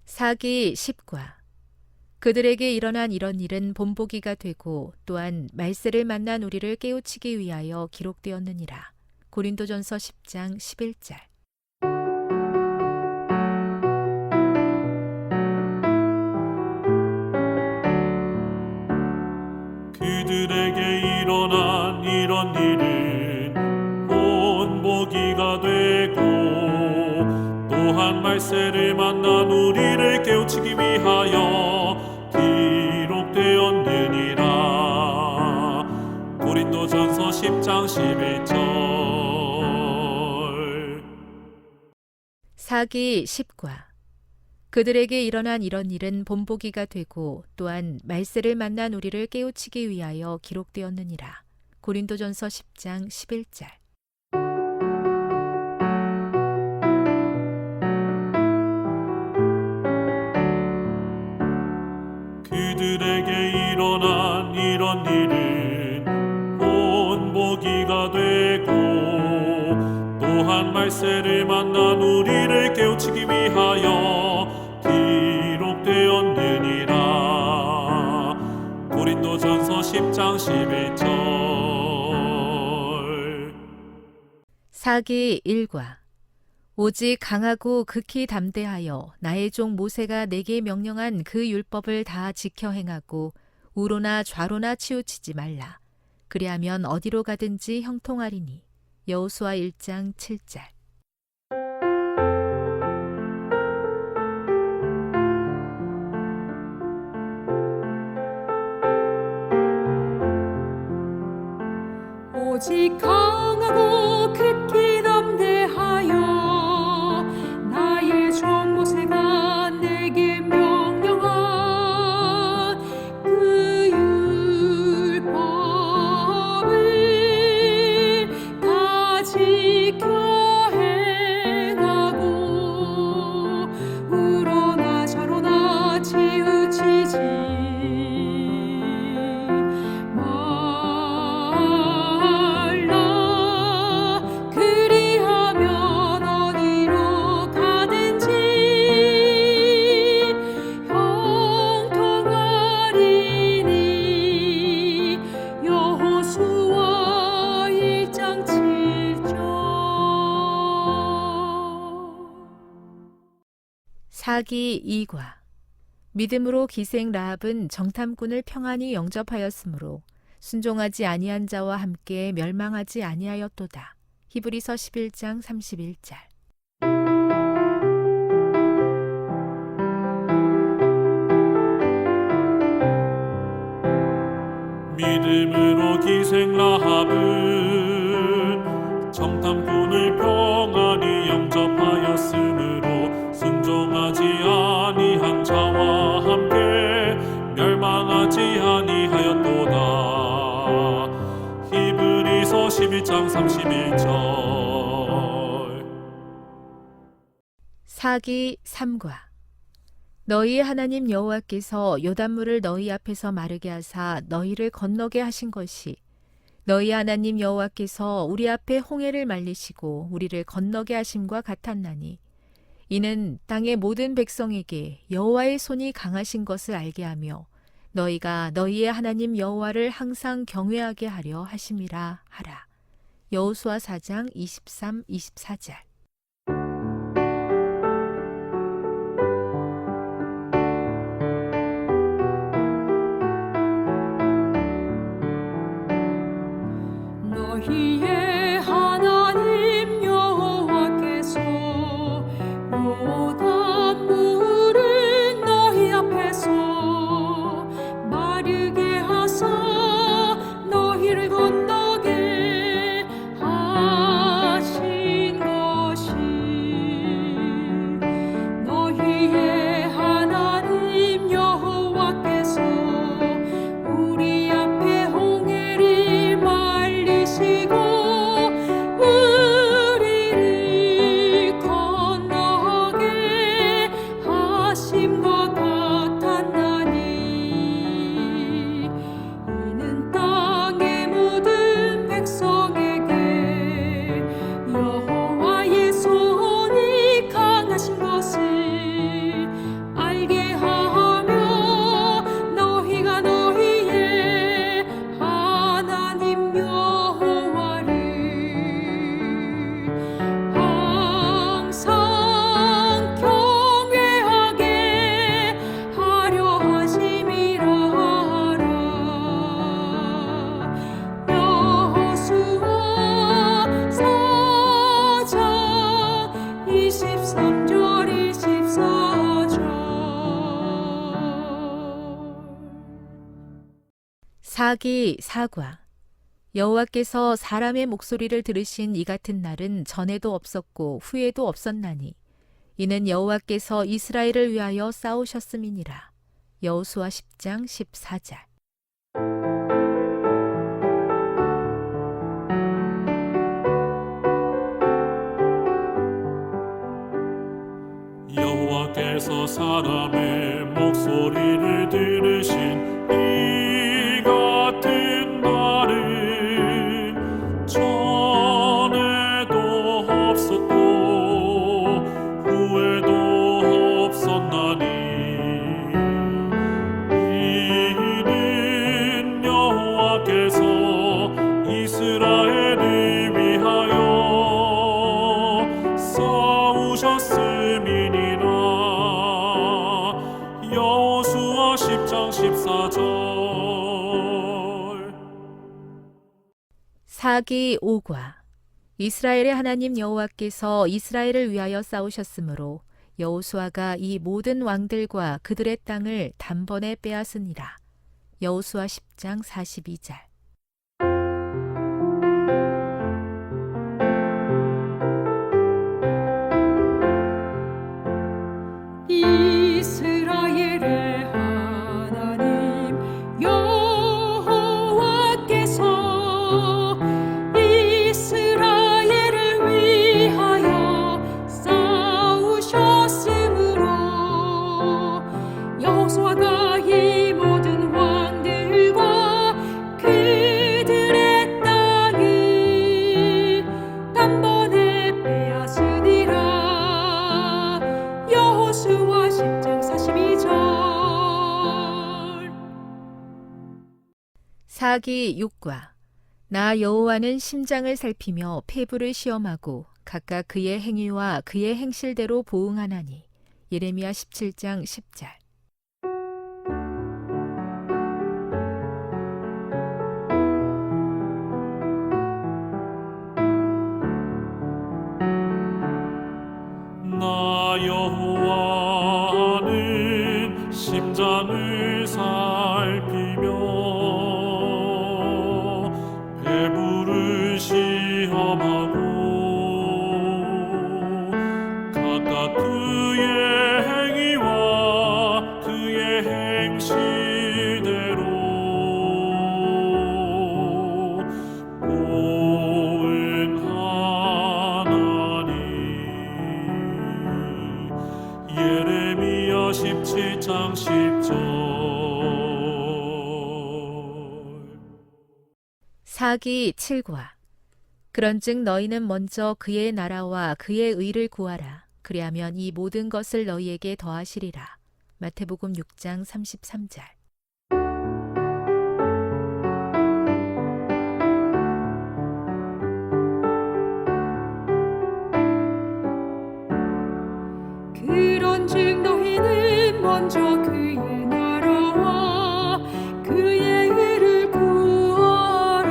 사기 10과 그들에게 일어난 이런 일은 본보기가 되고 또한 말세를 만난 우리를 깨우치기 위하여 기록되었느니라. 고린도전서 10장 11절. 그들에게 일어난 이런 일은 본보기가 되고 또한 말세를 만난 우리를 깨우치기 위하여 기록되었느니라. 고린도전서 10장 11절. 사기 10과 그들에게 일어난 이런 일은 본보기가 되고 또한 말세를 만난 우리를 깨우치기 위하여 기록되었느니라. 고린도전서 10장 11절. 그들에게 일어난 이런 일은 본보기가 되고 또한 말세를 만난 우리를 깨우치기 위하여 기록되었느니라. 고린도전서 10장 11절. 사기 1과 오직 강하고 극히 담대하여 나의 종 모세가 내게 명령한 그 율법을 다 지켜 행하고 우로나 좌로나 치우치지 말라. 그리하면 어디로 가든지 형통하리니. 여호수아 1장 7절. 오직 강하고 극히 담대하여 나의 종 모세가 내게 명령한 그 율법을 다 지켜 행하고 우로나 좌로나 치우치지 사기 2과 믿음으로 기생 라합은 정탐꾼을 평안히 영접하였으므로 순종하지 아니한 자와 함께 멸망하지 아니하였도다. 히브리서 11장 31절. 믿음으로 기생 라합은 정탐꾼을 평안히 영접하였으므로 순종하지 아니한 자와 함께 멸망하지 아니하였도다. 히브리서 11장 31절. 사기 3과 너희 하나님 여호와께서 요단물을 너희 앞에서 마르게 하사 너희를 건너게 하신 것이 너희 하나님 여호와께서 우리 앞에 홍해를 말리시고 우리를 건너게 하심과 같았나니 이는 땅의 모든 백성에게 여호와의 손이 강하신 것을 알게 하며 너희가 너희의 하나님 여호와를 항상 경외하게 하려 하심이라 하라. 여호수아 4장 23, 24절. 너희의 하나님 여호와께서 요단물을 너희 앞에서 마르게 하사 너희를 건너게 하신 것이 너희의 하나님 여호와께서 우리 앞에 홍해를 말리시고 우리를 건너게 하심과 같았나니 이는 땅의 모든 백성에게 여호와의 손이 강하신 것을 알게 하며 너희가 너희의 하나님 여호와를 항상 경외하게 하려 하심이라 하라. 여호수아 4장 23절 24절. 사기 4과 여호와께서 사람의 목소리를 들으신 이 같은 날은 전에도 없었고 후에도 없었나니 이는 여호와께서 이스라엘을 위하여 싸우셨음이니라. 여호수아 10장 14절. 여호와께서 사람의 목소리를 들으신 이 같은 날은 전에도 없었고 후에도 없었나니 이는 여호와께서 이스라엘을 위하여 싸우셨음이니라. 여호수아 10장 14절. 사기 5과. 이스라엘의 하나님 여호와께서 이스라엘을 위하여 싸우셨으므로 여호수아가 이 모든 왕들과 그들의 땅을 단번에 빼앗으니라. 여호수아 10장 42절. 이스라엘의 하나님 여호와께서 이스라엘을 위하여 싸우셨으므로 여호수아가 이 모든 왕들과 그들의 땅을 단번에 빼앗으니라. 여호수아 10장 42절. 사기 6과. 나 여호와는 심장을 살피며 폐부를 시험하고 각각 그의 행위와 그의 행실대로 보응하나니. 예레미야 17장 10절. 나 여호와는 심장을 살피며 배부를 시험하고 각각 그의 행위와 그의 행실대로 보응하나니. 예레미야 17장 10절. 사기 7과. 그런즉 너희는 먼저 그의 나라와 그의 의를 구하라. 그리하면 이 모든 것을 너희에게 더하시리라. 마태복음 6장 33절. 그런즉 너희는 먼저 그의 나라와 그의 의를 구하라.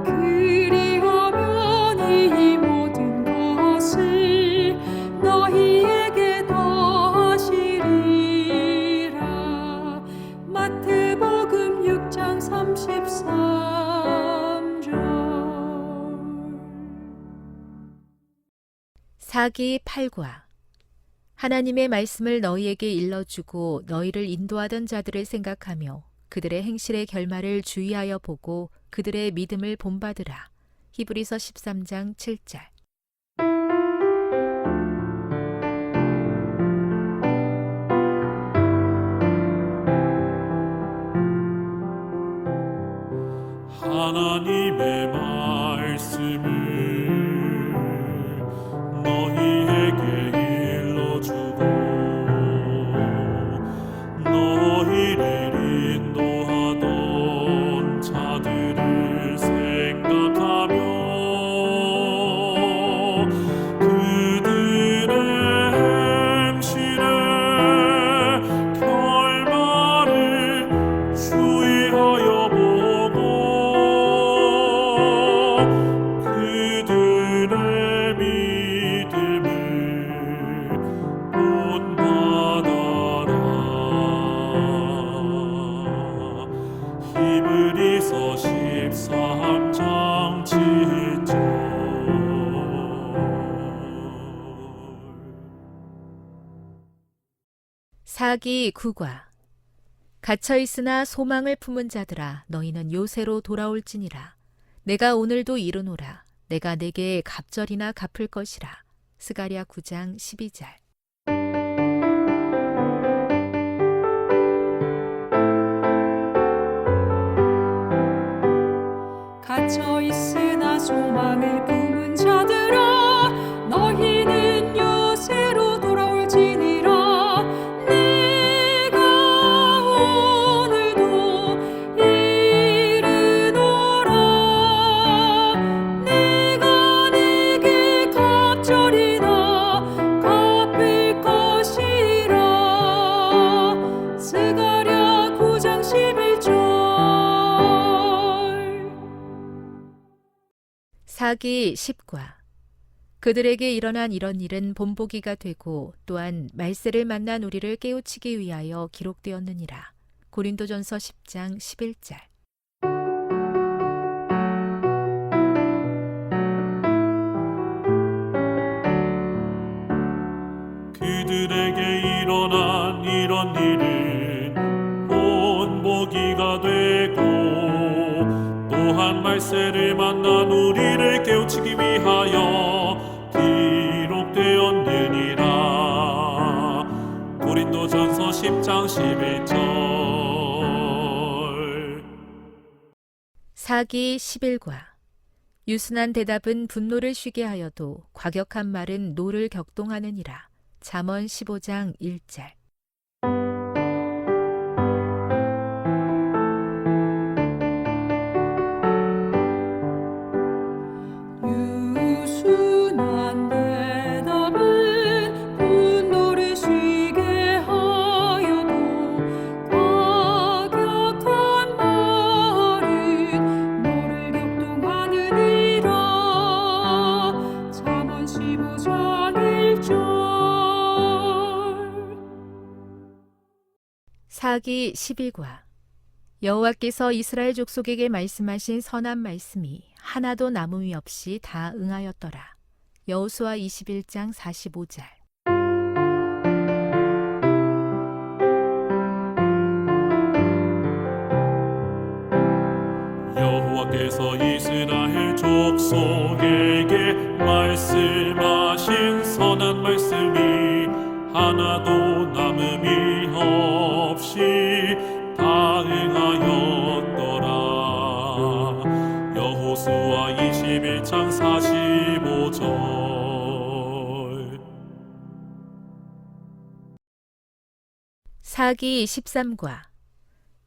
그리하면 이 모든 것을 너희에게 더하시리라. 마태복음 6장 33절. 사기 8과. 하나님의 말씀을 너희에게 일러주고 너희를 인도하던 자들을 생각하며 그들의 행실의 결말을 주의하여 보고 그들의 믿음을 본받으라. 히브리서 13장 7절. 하나님의 말씀을 너희에게 일러주고 너희를 인도하던 자들을 생각하며 그들의 행실의 결말을 주의하여 보고 사기 9과 갇혀 있으나 소망을 품은 자들아 너희는 요새로 돌아올지니라. 내가 오늘도 이르노라. 내가 내게 갑절이나 갚을 것이라. 스가랴 9장 12절. 갇혀 있으나 소망을 품은 자들아 너희는 요새로 돌아올지니라. 내가 오늘도 이르노라. 내가 내게 갑절이나 갚을 것이라. 스가랴 9장 11절. 사기 10과 그들에게 일어난 이런 일은 본보기가 되고 또한 말세를 만난 우리를 깨우치기 위하여 기록되었느니라. 고린도전서 10장 11절. 그들에게 일어난 이런 일은 본보기가 되고 또한 말세를 만난 우리를 깨우치기 위하여 기록되었느니라. 고린도전서 10장 11절. 사기 11과 유순한 대답은 분노를 쉬게 하여도 과격한 말은 노를 격동하느니라. 잠언 15장 1절. 유순한 대답은 분노를 쉬게 하여도 과격한 말은 너를 격동하느니라. 잠언 15장 1절. 사기 11과 여호와께서 이스라엘 족속에게 말씀하신 선한 말씀이 하나도 남음이 없이 다 응하였더라. 여호수아 21장 45절. 여호와께서 이스라엘 족속에게 말씀하신 선한 말씀이 하나도 남음이 없이 다 응하였더라. 여호수아 21장 45절. 사기 13과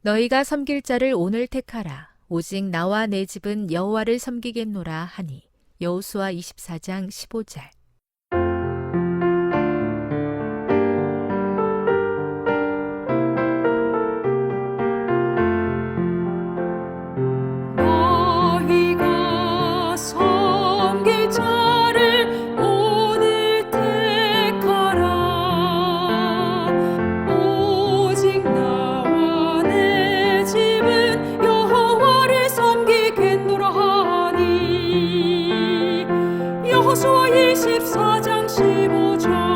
너희가 섬길 자를 오늘 택하라. 오직 나와 내 집은 여호와를 섬기겠노라 하니. 여호수아 24장 15절. 너희가 섬길 자를 오늘 택하라. 오직 나와 내 집은 여호와를 섬기겠노라 하니. 여호수아 24장 15절.